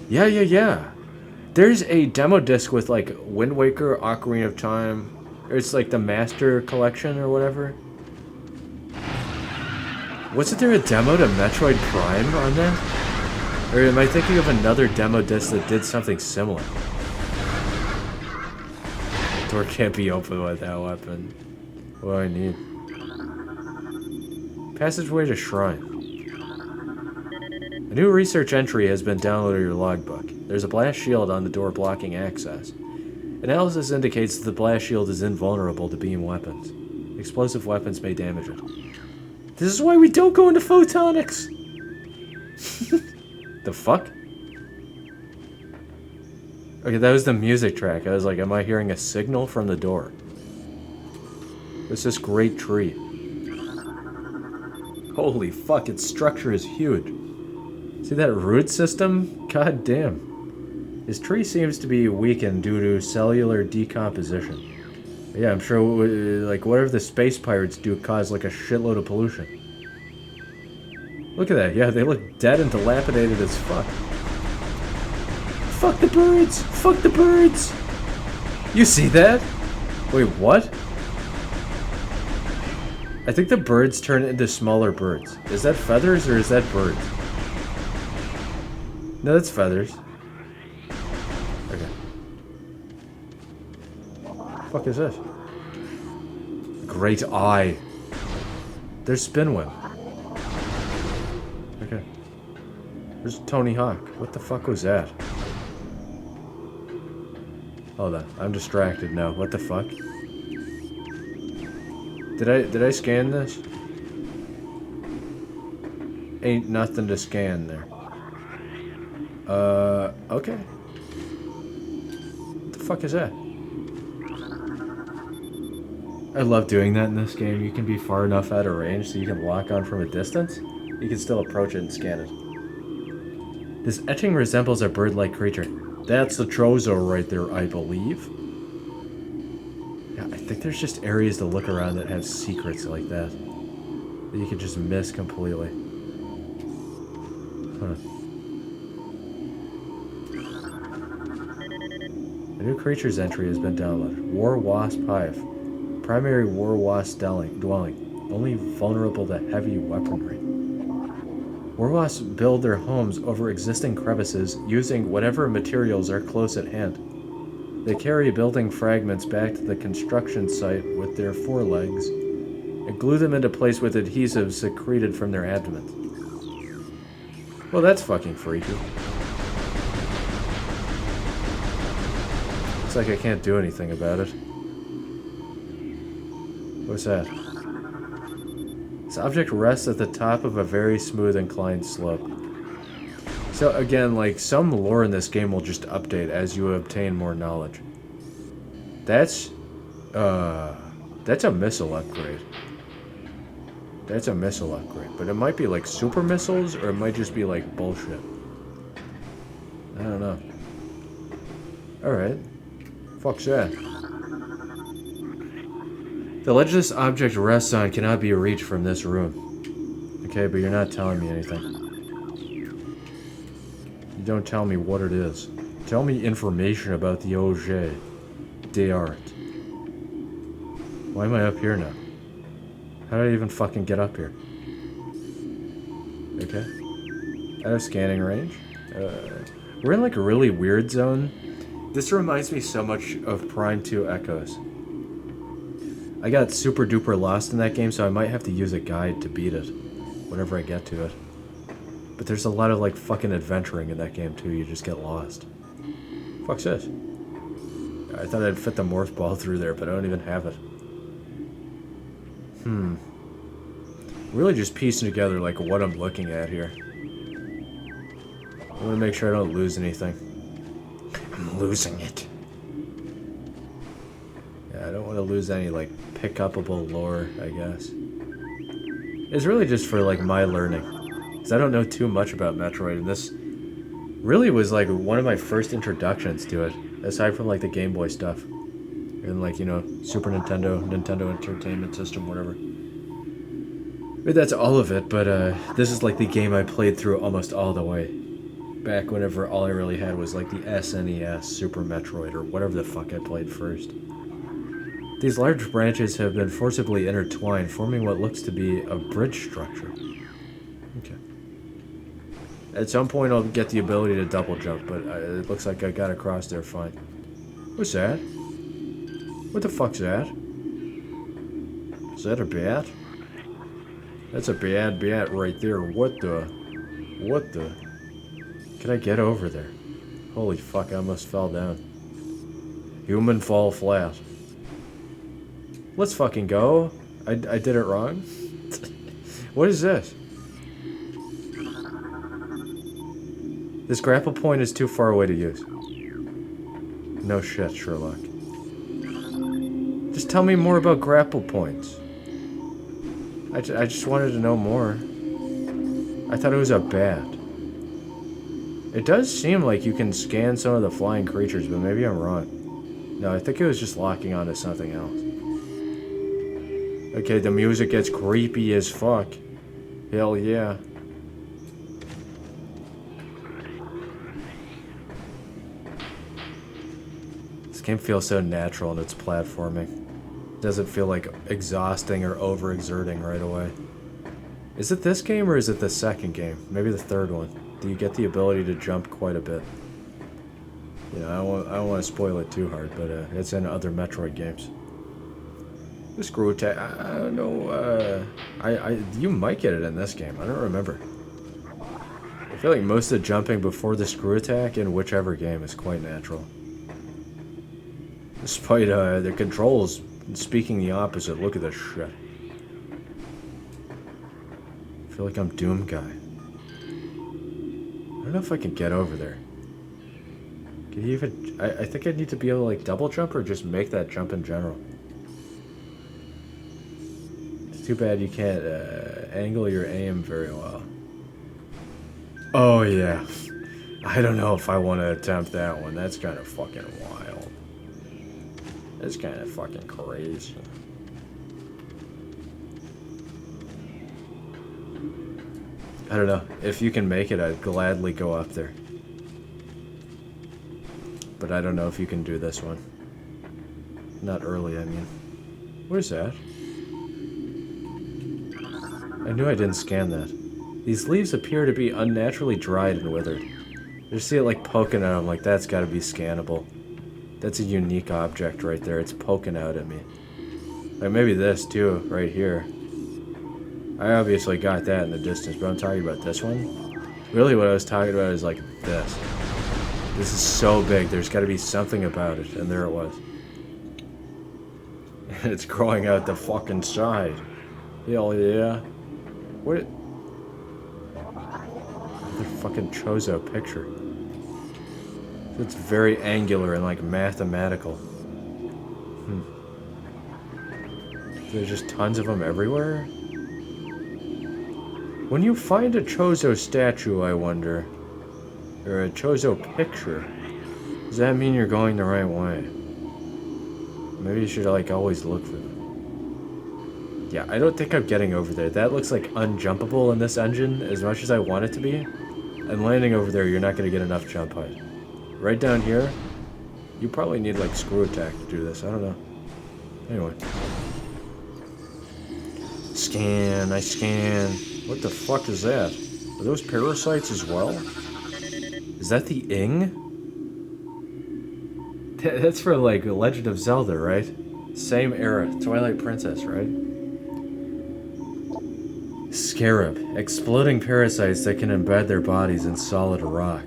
Yeah. There's a demo disc with like Wind Waker, Ocarina of Time. Or it's like the Master Collection or whatever. Wasn't there a demo to Metroid Prime on that? Or am I thinking of another demo disc that did something similar? Door can't be open with that weapon. What do I need? Passageway to Shrine. A new research entry has been downloaded to your logbook. There's a blast shield on the door blocking access. Analysis indicates that the blast shield is invulnerable to beam weapons. Explosive weapons may damage it. This is why we don't go into photonics! The fuck? Okay, that was the music track. I was like, am I hearing a signal from the door? It's this great tree. Holy fuck, its structure is huge. See that root system? God damn. His tree seems to be weakened due to cellular decomposition. Yeah, I'm sure, like, whatever the space pirates do caused, like, a shitload of pollution. Look at that. Yeah, they look dead and dilapidated as fuck. Fuck the birds! Fuck the birds! You see that? Wait, what? I think the birds turn into smaller birds. Is that feathers or is that birds? No, that's feathers. Okay. Fuck is this? Great eye. There's Spinwhip. Okay. There's Tony Hawk. What the fuck was that? Hold on. I'm distracted now. What the fuck? Did I scan this? Ain't nothing to scan there. Okay. What the fuck is that? I love doing that in this game. You can be far enough out of range so you can lock on from a distance. You can still approach it and scan it. This etching resembles a bird-like creature. That's the Trozo right there, I believe. Yeah, I think there's just areas to look around that have secrets like that. That you could just miss completely. Huh. A new creature's entry has been downloaded. War Wasp Hive. Primary War Wasp dwelling. Only vulnerable to heavy weaponry. War wasps build their homes over existing crevices using whatever materials are close at hand. They carry building fragments back to the construction site with their forelegs and glue them into place with adhesives secreted from their abdomens. Well, that's fucking freaky. Looks like I can't do anything about it. What's that? This object rests at the top of a very smooth inclined slope. So again, like, some lore in this game will just update as you obtain more knowledge. That's a missile upgrade. That's a missile upgrade. But it might be like super missiles, or it might just be like bullshit. I don't know. Alright. Fuck's that? The ledge this object rests on cannot be reached from this room. Okay, but you're not telling me anything. You don't tell me what it is. Tell me information about the objet d'art. Why am I up here now? How did I even fucking get up here? Okay. Out of scanning range. We're in like a really weird zone. This reminds me so much of Prime 2 Echoes. I got super duper lost in that game, so I might have to use a guide to beat it. Whenever I get to it. But there's a lot of, like, fucking adventuring in that game, too. You just get lost. Fuck's this? I thought I'd fit the morph ball through there, but I don't even have it. Really just piecing together, like, what I'm looking at here. I want to make sure I don't lose anything. I'm losing it. Yeah, I don't want to lose any, like, pick-upable lore, I guess. It's really just for, like, my learning. Because I don't know too much about Metroid, and this really was, like, one of my first introductions to it. Aside from, like, the Game Boy stuff. And, like, you know, Super Nintendo, Nintendo Entertainment System, whatever. But that's all of it, but, this is, like, the game I played through almost all the way. Back whenever all I really had was, like, the SNES Super Metroid, or whatever the fuck I played first. These large branches have been forcibly intertwined, forming what looks to be a bridge structure. Okay. At some point I'll get the ability to double jump, but it looks like I got across there fine. What's that? What the fuck's that? Is that a bat? That's a bad bat right there. What the? What the? Can I get over there? Holy fuck, I almost fell down. Human fall flat. Let's fucking go. I did it wrong. What is this? This grapple point is too far away to use. No shit, Sherlock. Just tell me more about grapple points. I just wanted to know more. I thought it was a bat. It does seem like you can scan some of the flying creatures, but maybe I'm wrong. No, I think it was just locking onto something else. Okay, the music gets creepy as fuck. Hell yeah. This game feels so natural in its platforming. It doesn't feel like exhausting or overexerting right away. Is it this game or is it the second game? Maybe the third one. Do you get the ability to jump quite a bit? You know, I don't want to spoil it too hard, but it's in other Metroid games. The screw attack, I don't know, you might get it in this game, I don't remember. I feel like most of the jumping before the screw attack in whichever game is quite natural. Despite, the controls speaking the opposite, look at this shit. I feel like I'm Doom Guy. I don't know if I can get over there. Can you even, I think I need to be able to, like, double jump or just make that jump in general. Too bad you can't angle your aim very well. Oh yeah. I don't know if I want to attempt that one. That's kind of fucking wild. That's kind of fucking crazy. I don't know. If you can make it, I'd gladly go up there. But I don't know if you can do this one. Not early, I mean. What is that? I knew I didn't scan that. These leaves appear to be unnaturally dried and withered. I just see it like poking at them, like that's gotta be scannable. That's a unique object right there, it's poking out at me. Like maybe this too, right here. I obviously got that in the distance, but I'm talking about this one. Really what I was talking about is like this. This is so big, there's gotta be something about it, and there it was. It's growing out the fucking side. Hell yeah. What? Another fucking Chozo picture. It's very angular and like mathematical. There's just tons of them everywhere. When you find a Chozo statue, I wonder, or a Chozo picture, does that mean you're going the right way? Maybe you should like always look for them. Yeah, I don't think I'm getting over there. That looks like unjumpable in this engine as much as I want it to be. And landing over there, you're not going to get enough jump height. Right down here, you probably need like screw attack to do this. I don't know. Anyway. Scan, I scan. What the fuck is that? Are those parasites as well? Is that the Ing? That's for like Legend of Zelda, right? Same era. Twilight Princess, right? Scarab. Exploding parasites that can embed their bodies in solid rock.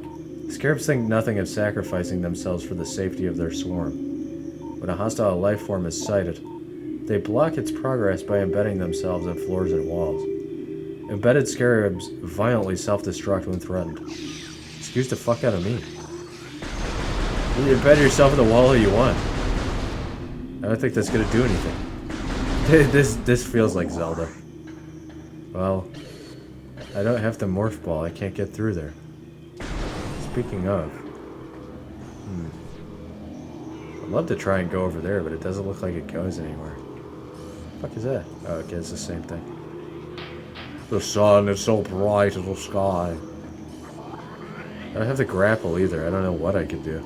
Scarabs think nothing of sacrificing themselves for the safety of their swarm. When a hostile life form is sighted, they block its progress by embedding themselves in floors and walls. Embedded scarabs violently self-destruct when threatened. Excuse the fuck out of me. You embed yourself in the wall all you want. I don't think that's gonna do anything. This feels like Zelda. Well, I don't have the morph ball. I can't get through there. Speaking of, I'd love to try and go over there, but it doesn't look like it goes anywhere. What the fuck is that? Oh, okay, it's the same thing. The sun is so bright in the sky. I don't have the grapple either. I don't know what I could do.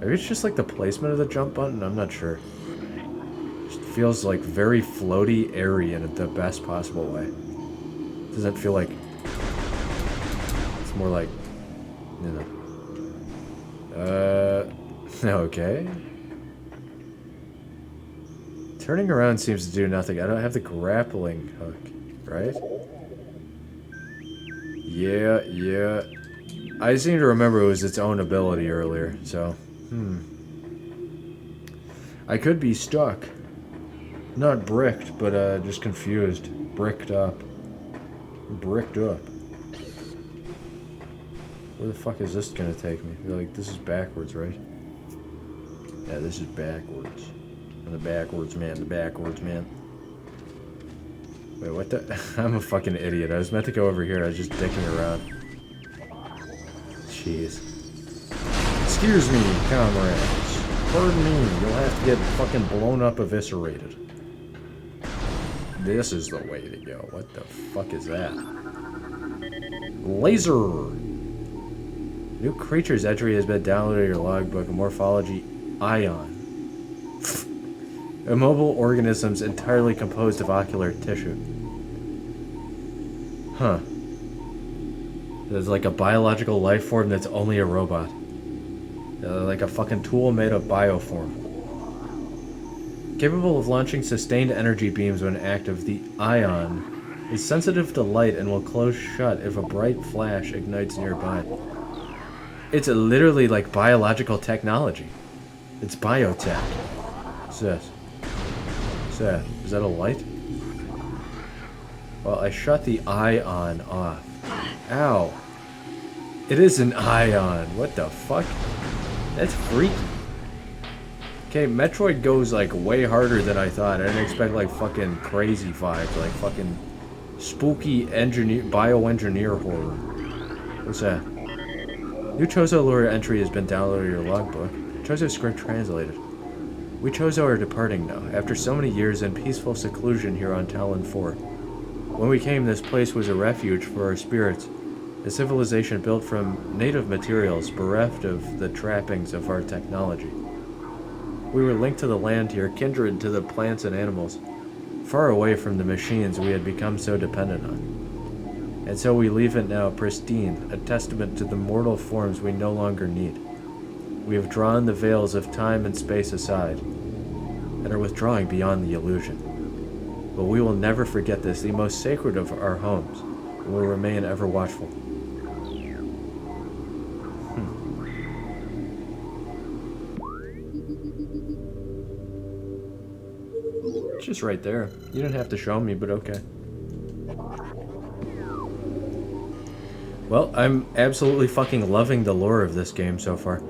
Maybe it's just like the placement of the jump button. I'm not sure. It just feels like very floaty, airy in the best possible way. Doesn't feel like... It's more like... You know. Okay. Turning around seems to do nothing. I don't have the grappling hook, right? Yeah. I seem to remember it was its own ability earlier, so... I could be stuck. Not bricked, but just confused. Bricked up. Bricked up. Where the fuck is this gonna take me? Like, this is backwards, right? Yeah, this is backwards. The backwards man, the backwards man. Wait, what the? I'm a fucking idiot. I was meant to go over here. I was just dicking around. Jeez. Excuse me, comrades. Pardon me. You'll have to get fucking blown up, eviscerated. This is the way to go. What the fuck is that? Laser! New creature's entry has been downloaded to your logbook. Morphology Ion. Immobile organisms entirely composed of ocular tissue. Huh. There's like a biological life form that's only a robot. Like a fucking tool made of bioform. Capable of launching sustained energy beams when active, the Ion is sensitive to light and will close shut if a bright flash ignites nearby. It's literally like biological technology. It's biotech. What's this? What's that? Is that a light? Well, I shut the Ion off. Ow. It is an Ion. What the fuck? That's freaky. Okay, Metroid goes like way harder than I thought. I didn't expect like fucking crazy vibes, like fucking spooky bioengineer horror. What's that? New Chozo lore entry has been downloaded to your logbook. Chozo script translated. We Chozo are departing now, after so many years in peaceful seclusion here on Talon 4. When we came, this place was a refuge for our spirits, a civilization built from native materials, bereft of the trappings of our technology. We were linked to the land here, kindred to the plants and animals, far away from the machines we had become so dependent on. And so we leave it now pristine, a testament to the mortal forms we no longer need. We have drawn the veils of time and space aside, and are withdrawing beyond the illusion. But we will never forget this, the most sacred of our homes, and will remain ever watchful. It's just right there. You didn't have to show me, but okay. Well, I'm absolutely fucking loving the lore of this game so far.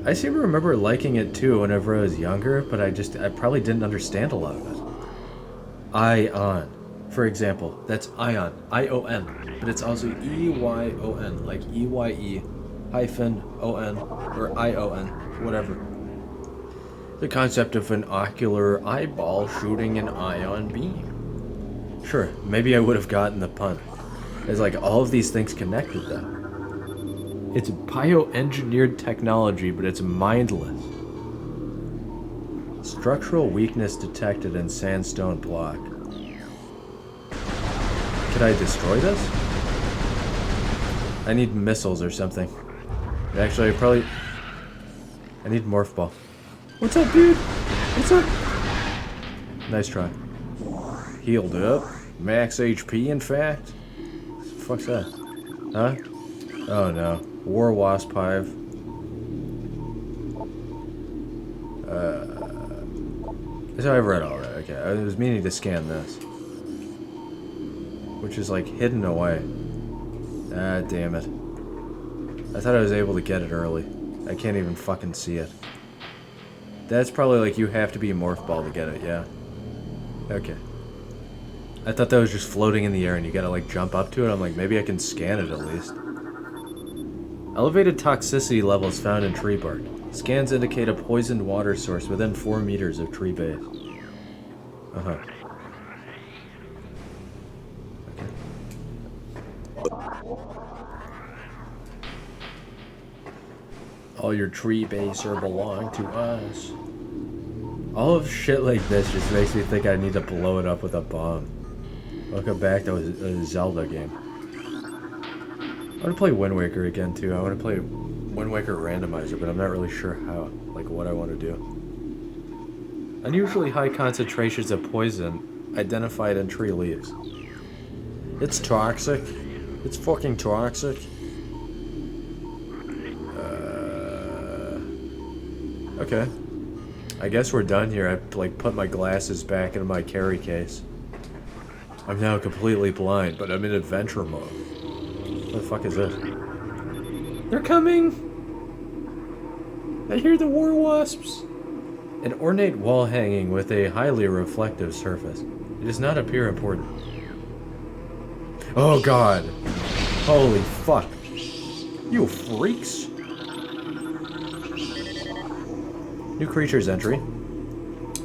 I seem to remember liking it too whenever I was younger, but I probably didn't understand a lot of it. Ion, for example, that's Ion, I-O-N, but it's also E-Y-O-N, like E-Y-E-O-N, or I-O-N, whatever. The concept of an ocular eyeball shooting an ion beam. Sure, maybe I would have gotten the pun. There's like all of these things connected though. It's bioengineered technology, but it's mindless. Structural weakness detected in sandstone block. Could I destroy this? I need missiles or something. Actually, I probably... I need morph ball. What's up, dude? What's up? Nice try. Healed up. Max HP, in fact. What the fuck's that? Huh? Oh no. War Wasp Hive. So I've read all that. Okay, I was meaning to scan this. Which is like hidden away. Ah, damn it. I thought I was able to get it early. I can't even fucking see it. That's probably like you have to be a morph ball to get it, yeah. Okay. I thought that was just floating in the air and you gotta like jump up to it. I'm like, maybe I can scan it at least. Elevated toxicity levels found in tree bark. Scans indicate a poisoned water source within 4 meters of tree base. Uh-huh. All your tree base are belong to us. All of shit like this just makes me think I need to blow it up with a bomb. Welcome back to a Zelda game. I want to play Wind Waker again too. I want to play Wind Waker Randomizer, but I'm not really sure how, like what I want to do. Unusually high concentrations of poison identified in tree leaves. It's toxic. It's fucking toxic. Okay. I guess we're done here. I like put my glasses back into my carry case. I'm now completely blind, but I'm in adventure mode. What the fuck is this? They're coming! I hear the war wasps! An ornate wall hanging with a highly reflective surface. It does not appear important. Oh god! Holy fuck! You freaks! New creatures entry.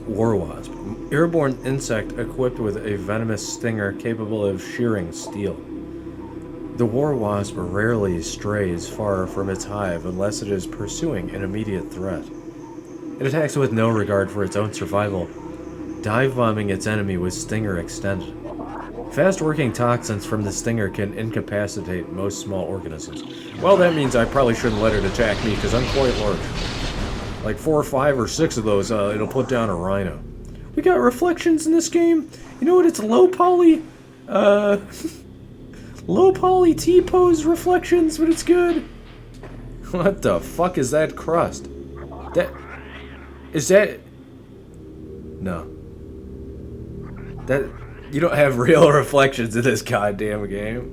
War wasp. Airborne insect equipped with a venomous stinger capable of shearing steel. The war wasp rarely strays far from its hive unless it is pursuing an immediate threat. It attacks with no regard for its own survival, dive-bombing its enemy with stinger extended. Fast-working toxins from the stinger can incapacitate most small organisms. Well, that means I probably shouldn't let it attack me because I'm quite large. Like 4 or 5 or 6 of those, it'll put down a rhino. We got reflections in this game. You know what? It's low poly, low poly T-pose reflections, but it's good. What the fuck is that crust? Is that... No. You don't have real reflections in this goddamn game.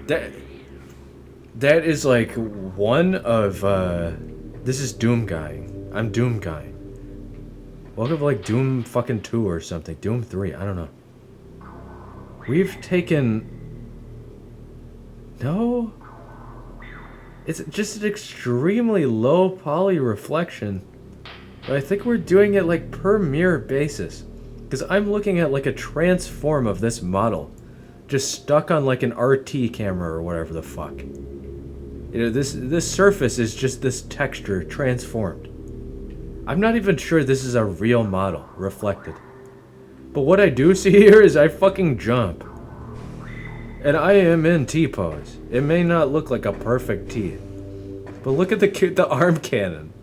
That is like one of, this is Doom Guy. I'm Doom Guy. Welcome to like Doom fucking 2 or something. Doom 3, I don't know. We've taken... No? It's just an extremely low poly reflection. But I think we're doing it like per mirror basis. Because I'm looking at like a transform of this model. Just stuck on like an RT camera or whatever the fuck. You know, this surface is just this texture transformed. I'm not even sure this is a real model, reflected. But what I do see here is I fucking jump. And I am in T-pose. It may not look like a perfect T. But look at the arm cannon.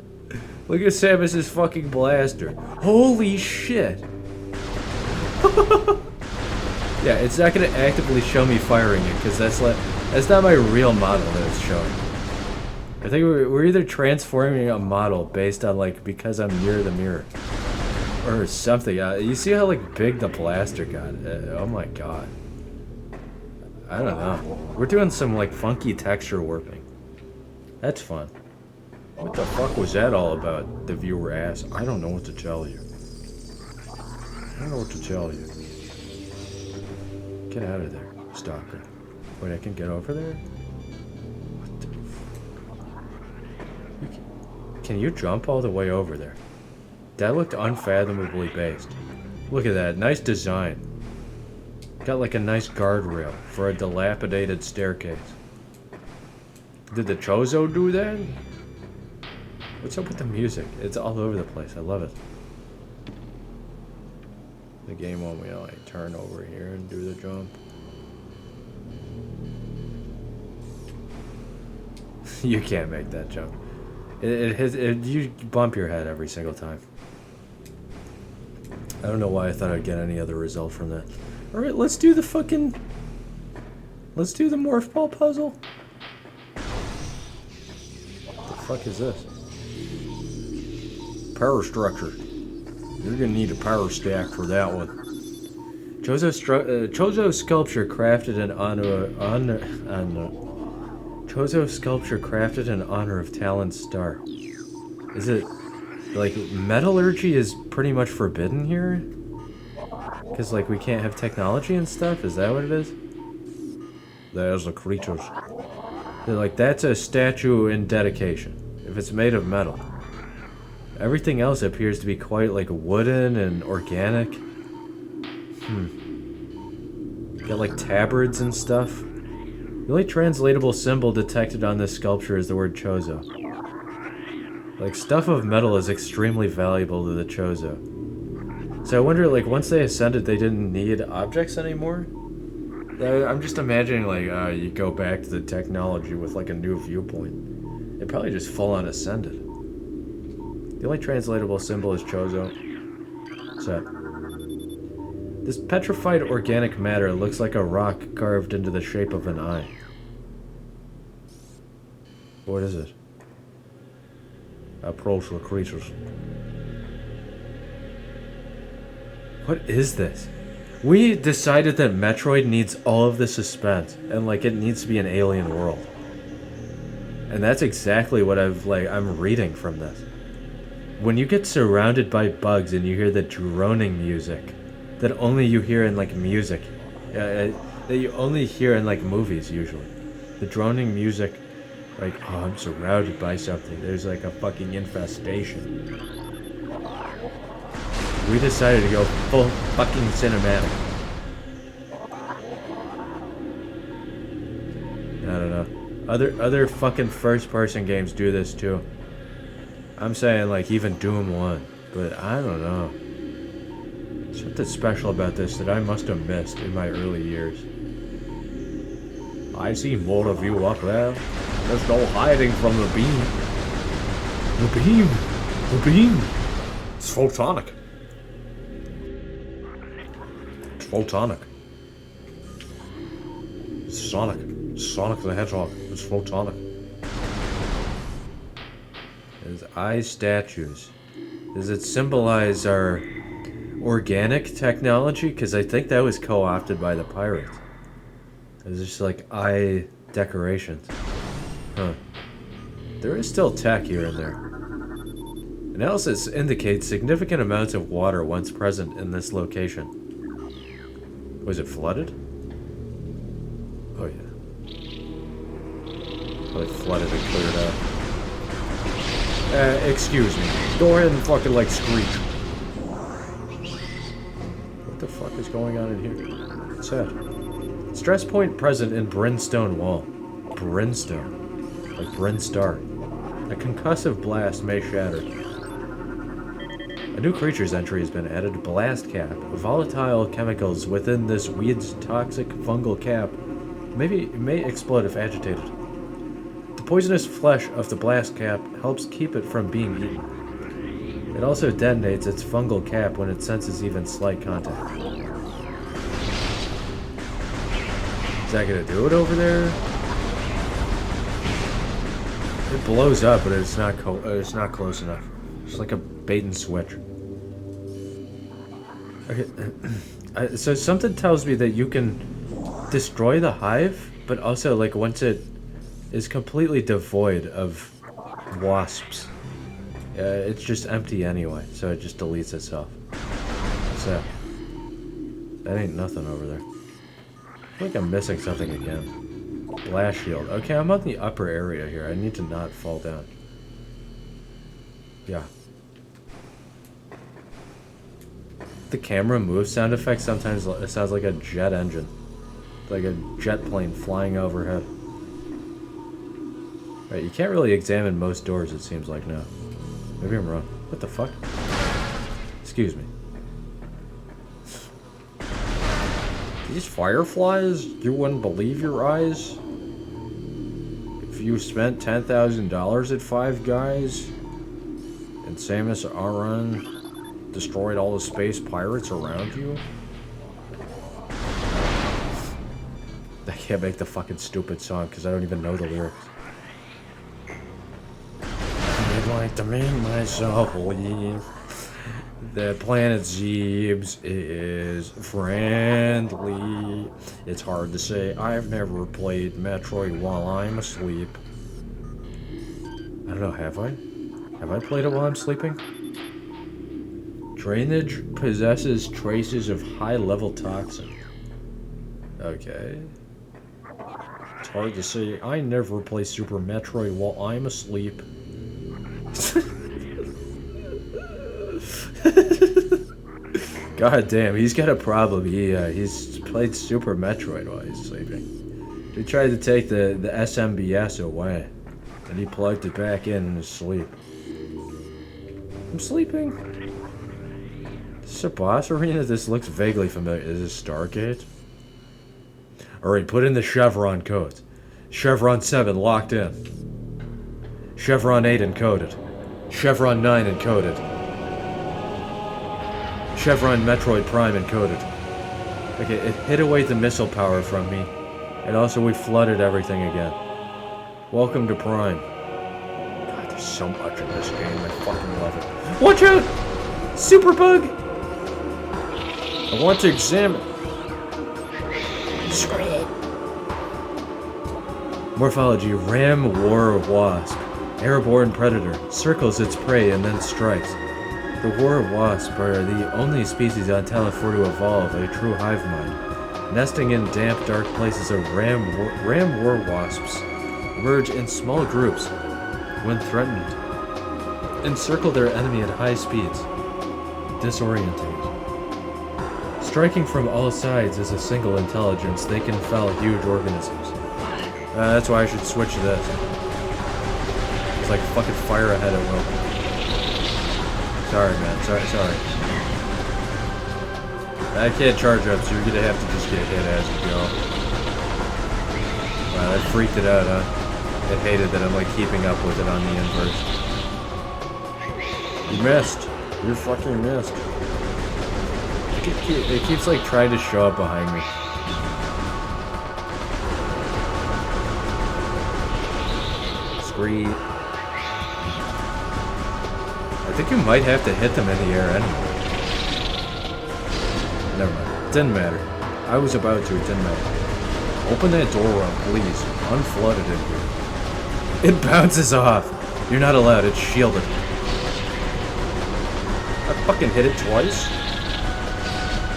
Look at Samus's fucking blaster. Holy shit. Yeah, it's not gonna actively show me firing it, because that's not my real model that it's showing. I think we're either transforming a model based on like because I'm near the mirror or something. You see how like big the blaster got? Oh my god. I don't know. We're doing some like funky texture warping. That's fun. What the fuck was that all about? The viewer asked. I don't know what to tell you. I don't know what to tell you. Get out of there, stalker. Wait, I can get over there? What the Can you jump all the way over there? That looked unfathomably based. Look at that, nice design. Got like a nice guardrail for a dilapidated staircase. Did the Chozo do that? What's up with the music? It's all over the place, I love it. The game won't we like turn over here and do the jump. You can't make that jump. You bump your head every single time. I don't know why I thought I'd get any other result from that. Alright, let's do the morph ball puzzle. What the fuck is this? Power structure. You're gonna need a power stack for that one. Chozo sculpture crafted in honor of Talon's star. Is it like metallurgy is pretty much forbidden here? Because like we can't have technology and stuff? Is that what it is? There's the creatures. They're like, that's a statue in dedication. If it's made of metal. Everything else appears to be quite like wooden and organic. Got like tabards and stuff. The only translatable symbol detected on this sculpture is the word Chozo. Like, stuff of metal is extremely valuable to the Chozo. So I wonder, like, once they ascended, they didn't need objects anymore? I'm just imagining, like, you go back to the technology with, like, a new viewpoint. They probably just full-on ascended. The only translatable symbol is Chozo. So, this petrified organic matter looks like a rock carved into the shape of an eye. What is it? Approach the creatures. What is this? We decided that Metroid needs all of the suspense, and like it needs to be an alien world. And that's exactly what I'm reading from this. When you get surrounded by bugs and you hear the droning music that only you hear in like music, that you only hear in like movies usually. The droning music, like, oh, I'm surrounded by something. There's like a fucking infestation. We decided to go full fucking cinematic. I don't know. Other fucking first-person games do this too. I'm saying like even Doom 1, but I don't know. Something special about this that I must have missed in my early years. I see more of you up there. There's no hiding from the beam. The beam! The beam! It's photonic. It's photonic. It's Sonic. Sonic the Hedgehog. It's photonic. There's eye statues. Does it symbolize our organic technology? Because I think that was co-opted by the pirates. It's just like eye decorations. Huh. There is still tech here and there. Analysis indicates significant amounts of water once present in this location. Was it flooded? Oh yeah. Probably flooded and cleared out. Excuse me. Go ahead and fucking like screech. What the fuck is going on in here? What's that? Stress point present in Brimstone Wall. Brimstone. Like Bryn Star. A concussive blast may shatter. A new creature's entry has been added. Blast cap. Volatile chemicals within this weed's toxic fungal cap may explode if agitated. The poisonous flesh of the blast cap helps keep it from being eaten. It also detonates its fungal cap when it senses even slight contact. Is that gonna do it over there? It blows up, but it's not close enough. It's like a bait and switch. Okay, so something tells me that you can destroy the hive, but also like once it is completely devoid of wasps, it's just empty anyway. So it just deletes itself. So that ain't nothing over there. I feel like I'm missing something again. Blast shield. Okay, I'm on the upper area here. I need to not fall down. Yeah. The camera move sound effect sometimes it sounds like a jet engine. Like a jet plane flying overhead. Right, you can't really examine most doors, it seems like now. Maybe I'm wrong. What the fuck? Excuse me. These fireflies, you wouldn't believe your eyes. If you spent $10,000 at Five Guys? And Samus Aran destroyed all the space pirates around you? I can't make the fucking stupid song because I don't even know the lyrics. I'd like to make myself believe that Planet Zebes is friendly. It's hard to say. I've never played Metroid while I'm asleep. I don't know, have I? Have I played it while I'm sleeping? Drainage possesses traces of high-level toxin. Okay. It's hard to say. I never play Super Metroid while I'm asleep. God damn, he's got a problem. He's played Super Metroid while he's sleeping. He tried to take the SMBS away, and he plugged it back in his sleep. I'm sleeping. Is this a boss arena? This looks vaguely familiar. Is this Stargate? Alright, put in the Chevron code. Chevron 7 locked in. Chevron 8 encoded. Chevron 9 encoded. Chevron Metroid Prime encoded. Okay, it hid away the missile power from me. And also we flooded everything again. Welcome to Prime. God, there's so much in this game. I fucking love it. Watch out! Super bug! I want to examine. Screw it. Morphology: Ram War Wasp. Airborne predator. Circles its prey and then strikes. The war wasp are the only species on Telefor to evolve a true hive mind. Nesting in damp, dark places of ram war wasps emerge in small groups when threatened. Encircle their enemy at high speeds. Disorientate. Striking from all sides as a single intelligence, they can fell huge organisms. That's why I should switch to this. It's like fucking fire ahead at will. Sorry, man. Sorry. I can't charge up, so you're gonna have to just get hit as you go. Wow, that freaked it out, huh? It hated that I'm like keeping up with it on the inverse. You missed. You fucking missed. It keeps like trying to show up behind me. Screed. I think you might have to hit them in the air anyway. Never mind. Didn't matter. I was about to. It didn't matter. Open that door up, please. Unflooded in here. It bounces off. You're not allowed. It's shielded. I fucking hit it twice?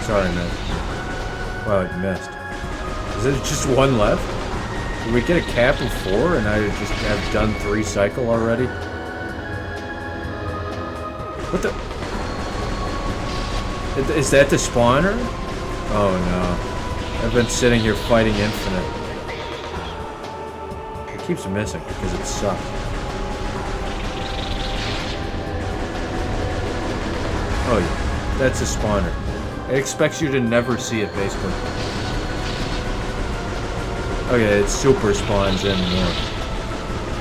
Sorry, man. Wow, it missed. Is there just one left? Did we get a cap of 4 and I just have done 3 cycle already? What the? Is that the spawner? Oh no. I've been sitting here fighting Infinite. It keeps missing because it sucks. Oh yeah, that's a spawner. It expects you to never see it, basically. Okay, it super spawns in more.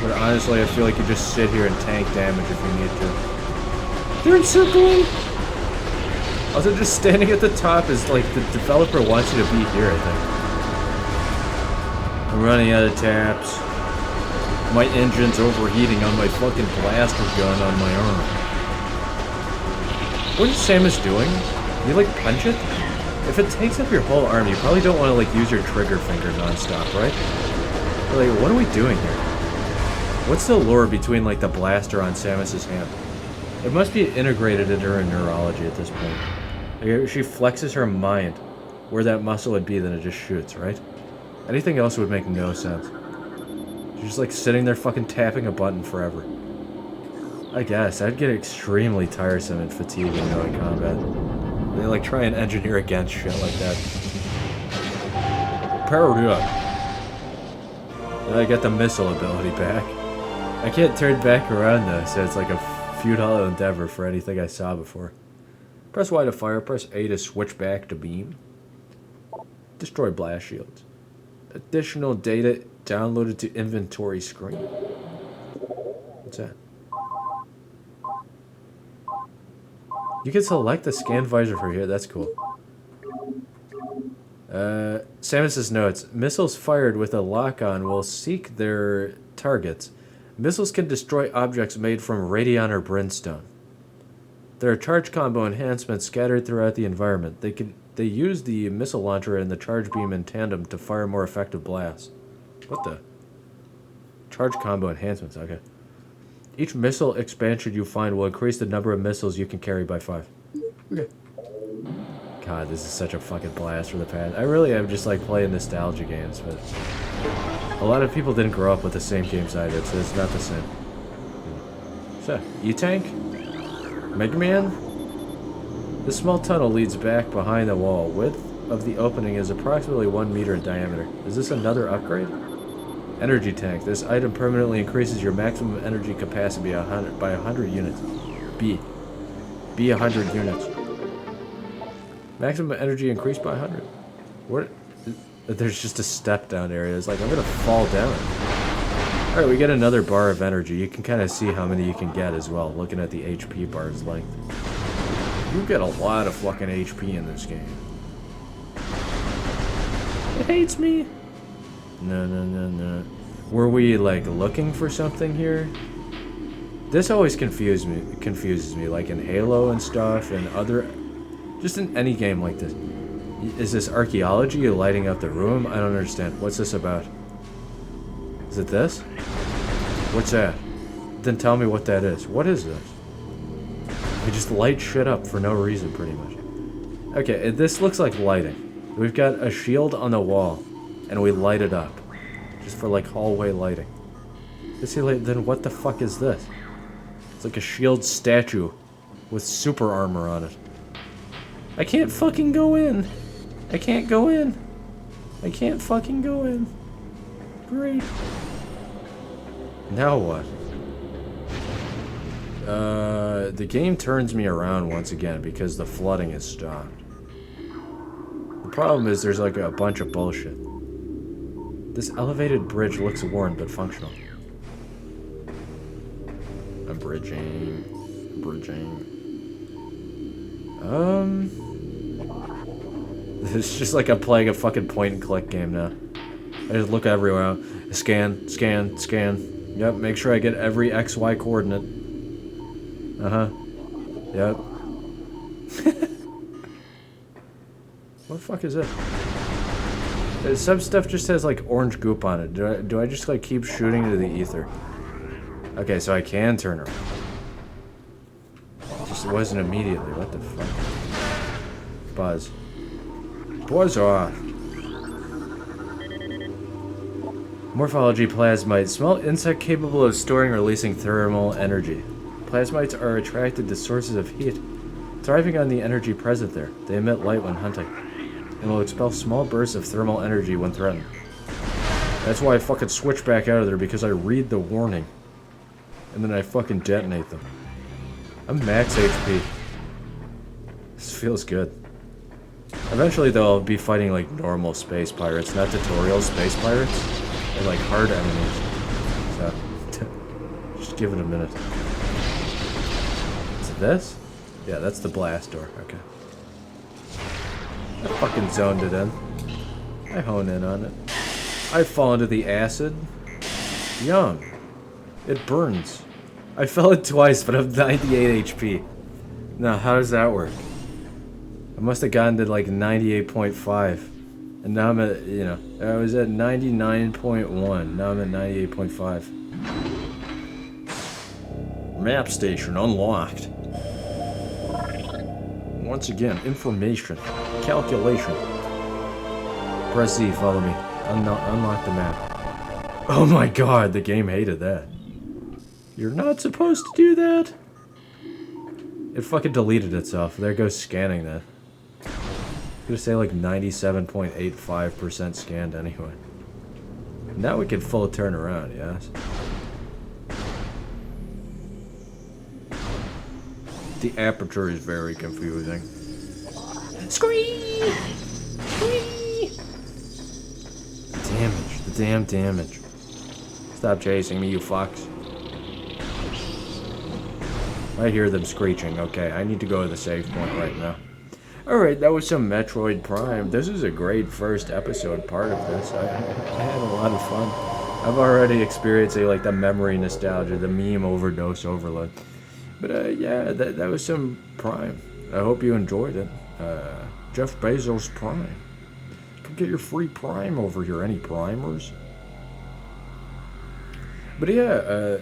But honestly, I feel like you just sit here and tank damage if you need to. They're encircling! Also, just standing at the top is like the developer wants you to be here, I think. I'm running out of taps. My engine's overheating on my fucking blaster gun on my arm. What is Samus doing? You like punch it? If it takes up your whole arm, you probably don't want to like use your trigger finger non-stop, right? Like, what are we doing here? What's the lure between like the blaster on Samus's hand? It must be integrated into her neurology at this point. Like, if she flexes her mind where that muscle would be, then it just shoots, right? Anything else would make no sense. She's just like sitting there fucking tapping a button forever. I guess. I'd get extremely tiresome and fatiguing though in combat. They like try and engineer against shit like that. Powered up. I got the missile ability back. I can't turn back around though, so it's like a futile endeavor for anything I saw before. Press Y to fire, press A to switch back to beam. Destroy blast shields. Additional data downloaded to inventory screen. What's that? You can select the scan visor for here. That's cool. Samus's notes. Missiles fired with a lock-on will seek their targets. Missiles can destroy objects made from radion or brimstone. There are charge combo enhancements scattered throughout the environment. They use the missile launcher and the charge beam in tandem to fire more effective blasts. What the? Charge combo enhancements, okay. Each missile expansion you find will increase the number of missiles you can carry by 5. Okay. God, this is such a fucking blast for the past. I really am just like playing nostalgia games, but a lot of people didn't grow up with the same games I did, so it's not the same. So, E-Tank? Mega Man? This small tunnel leads back behind the wall. Width of the opening is approximately 1 meter in diameter. Is this another upgrade? Energy tank. This item permanently increases your maximum energy capacity by 100 units. B 100 units. Maximum energy increased by 100. What? There's just a step down area. It's like, I'm gonna fall down. Alright, we get another bar of energy. You can kind of see how many you can get as well, looking at the HP bar's length. You get a lot of fucking HP in this game. It hates me. No. Were we, like, looking for something here? This always confuses me, like in Halo and stuff, and other... Just in any game like this. Is this archaeology? You're lighting up the room? I don't understand. What's this about? Is it this? What's that? Then tell me what that is. What is this? We just light shit up for no reason, pretty much. Okay, this looks like lighting. We've got a shield on the wall, and we light it up. Just for, like, hallway lighting. Then what the fuck is this? It's like a shield statue with super armor on it. I can't fucking go in. I can't go in. I can't fucking go in. Great. Now what? The game turns me around once again because the flooding has stopped. The problem is there's like a bunch of bullshit. This elevated bridge looks worn but functional. I'm bridging. It's just like I'm playing a fucking point and click game now. I just look everywhere. Scan. Yep, make sure I get every XY coordinate. Yep. What the fuck is it? Some stuff just has like orange goop on it. Do I just like keep shooting into the ether? Okay, so I can turn around. It just wasn't immediately. What the fuck? Buzz. Buzz off. Morphology plasmite. Small insect capable of storing or releasing thermal energy. Plasmites are attracted to sources of heat, thriving on the energy present there. They emit light when hunting, and will expel small bursts of thermal energy when threatened. That's why I fucking switch back out of there, because I read the warning, and then I fucking detonate them. I'm max HP. This feels good. Eventually, though, I'll be fighting like normal space pirates, not tutorial space pirates. They're like hard enemies. So, just give it a minute. Is it this? Yeah, that's the blast door. Okay. I fucking zoned it in. I hone in on it. I fall into the acid. Yum. It burns. I fell it twice, but I'm 98 HP. Now, how does that work? I must have gotten to like 98.5. And now I'm at, you know, I was at 99.1. Now I'm at 98.5. Map station unlocked. Once again, information. Calculation. Press Z, follow me. Unlock the map. Oh my god, the game hated that. You're not supposed to do that. It fucking deleted itself. There goes scanning that. I'm gonna say like 97.85% scanned anyway. Now we can full turn around, yes? The aperture is very confusing. Scream! Scream! Damn damn damage. Stop chasing me, you fucks. I hear them screeching. Okay, I need to go to the save point right now. Alright, that was some Metroid Prime. This is a great first episode part of this. I had a lot of fun. I'm already experiencing like the memory nostalgia, the meme overdose overload. But yeah, that was some Prime. I hope you enjoyed it. Jeff Bezos Prime. Come get your free Prime over here. Any primers? But yeah,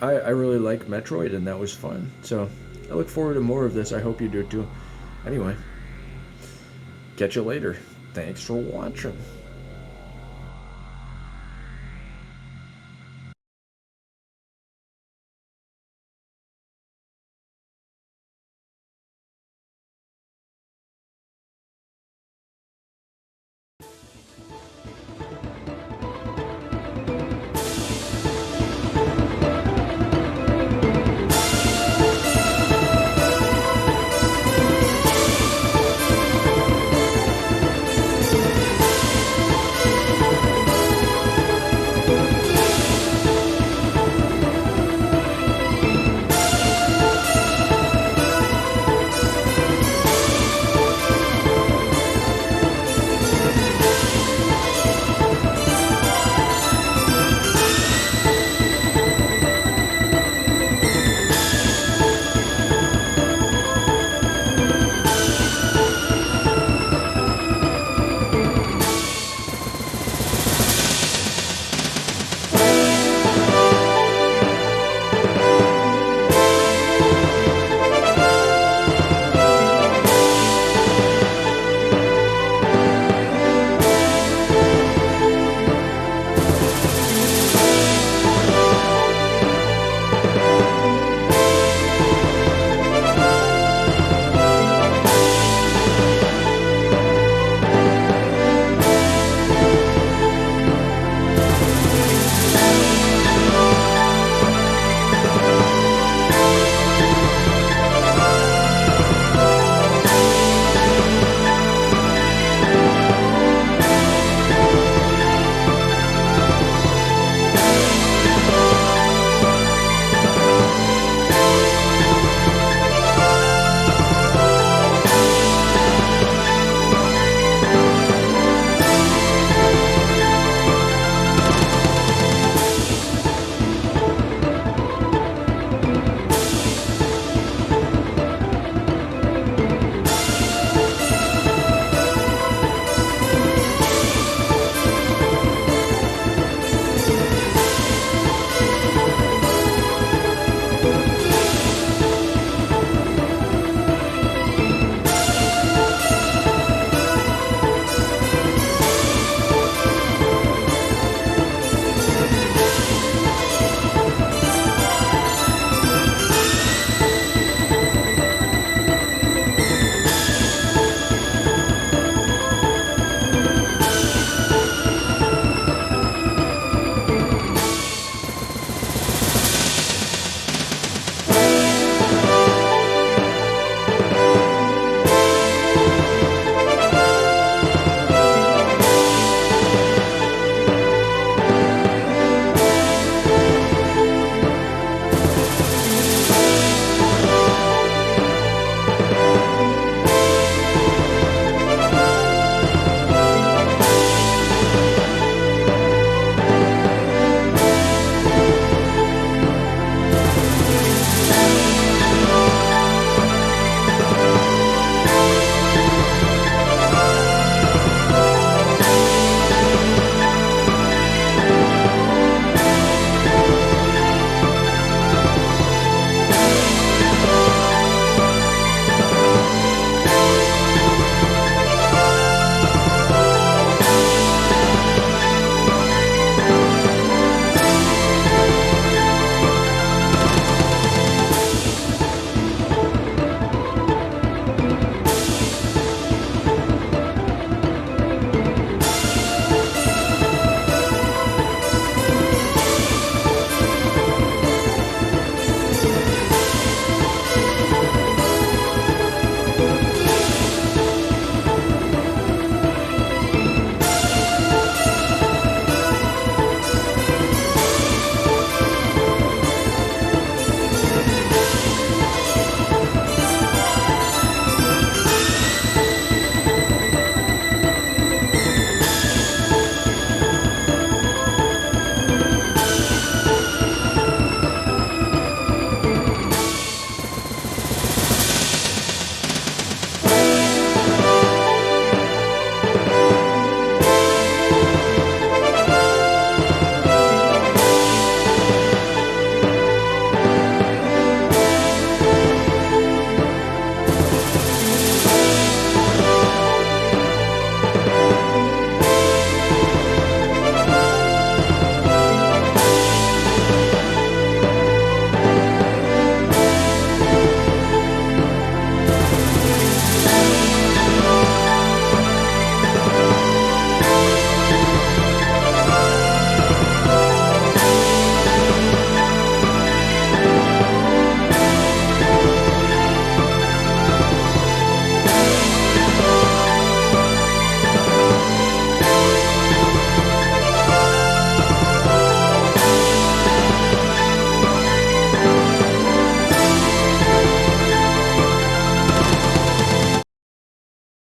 I really like Metroid, and that was fun. So I look forward to more of this. I hope you do too. Anyway, catch you later. Thanks for watching.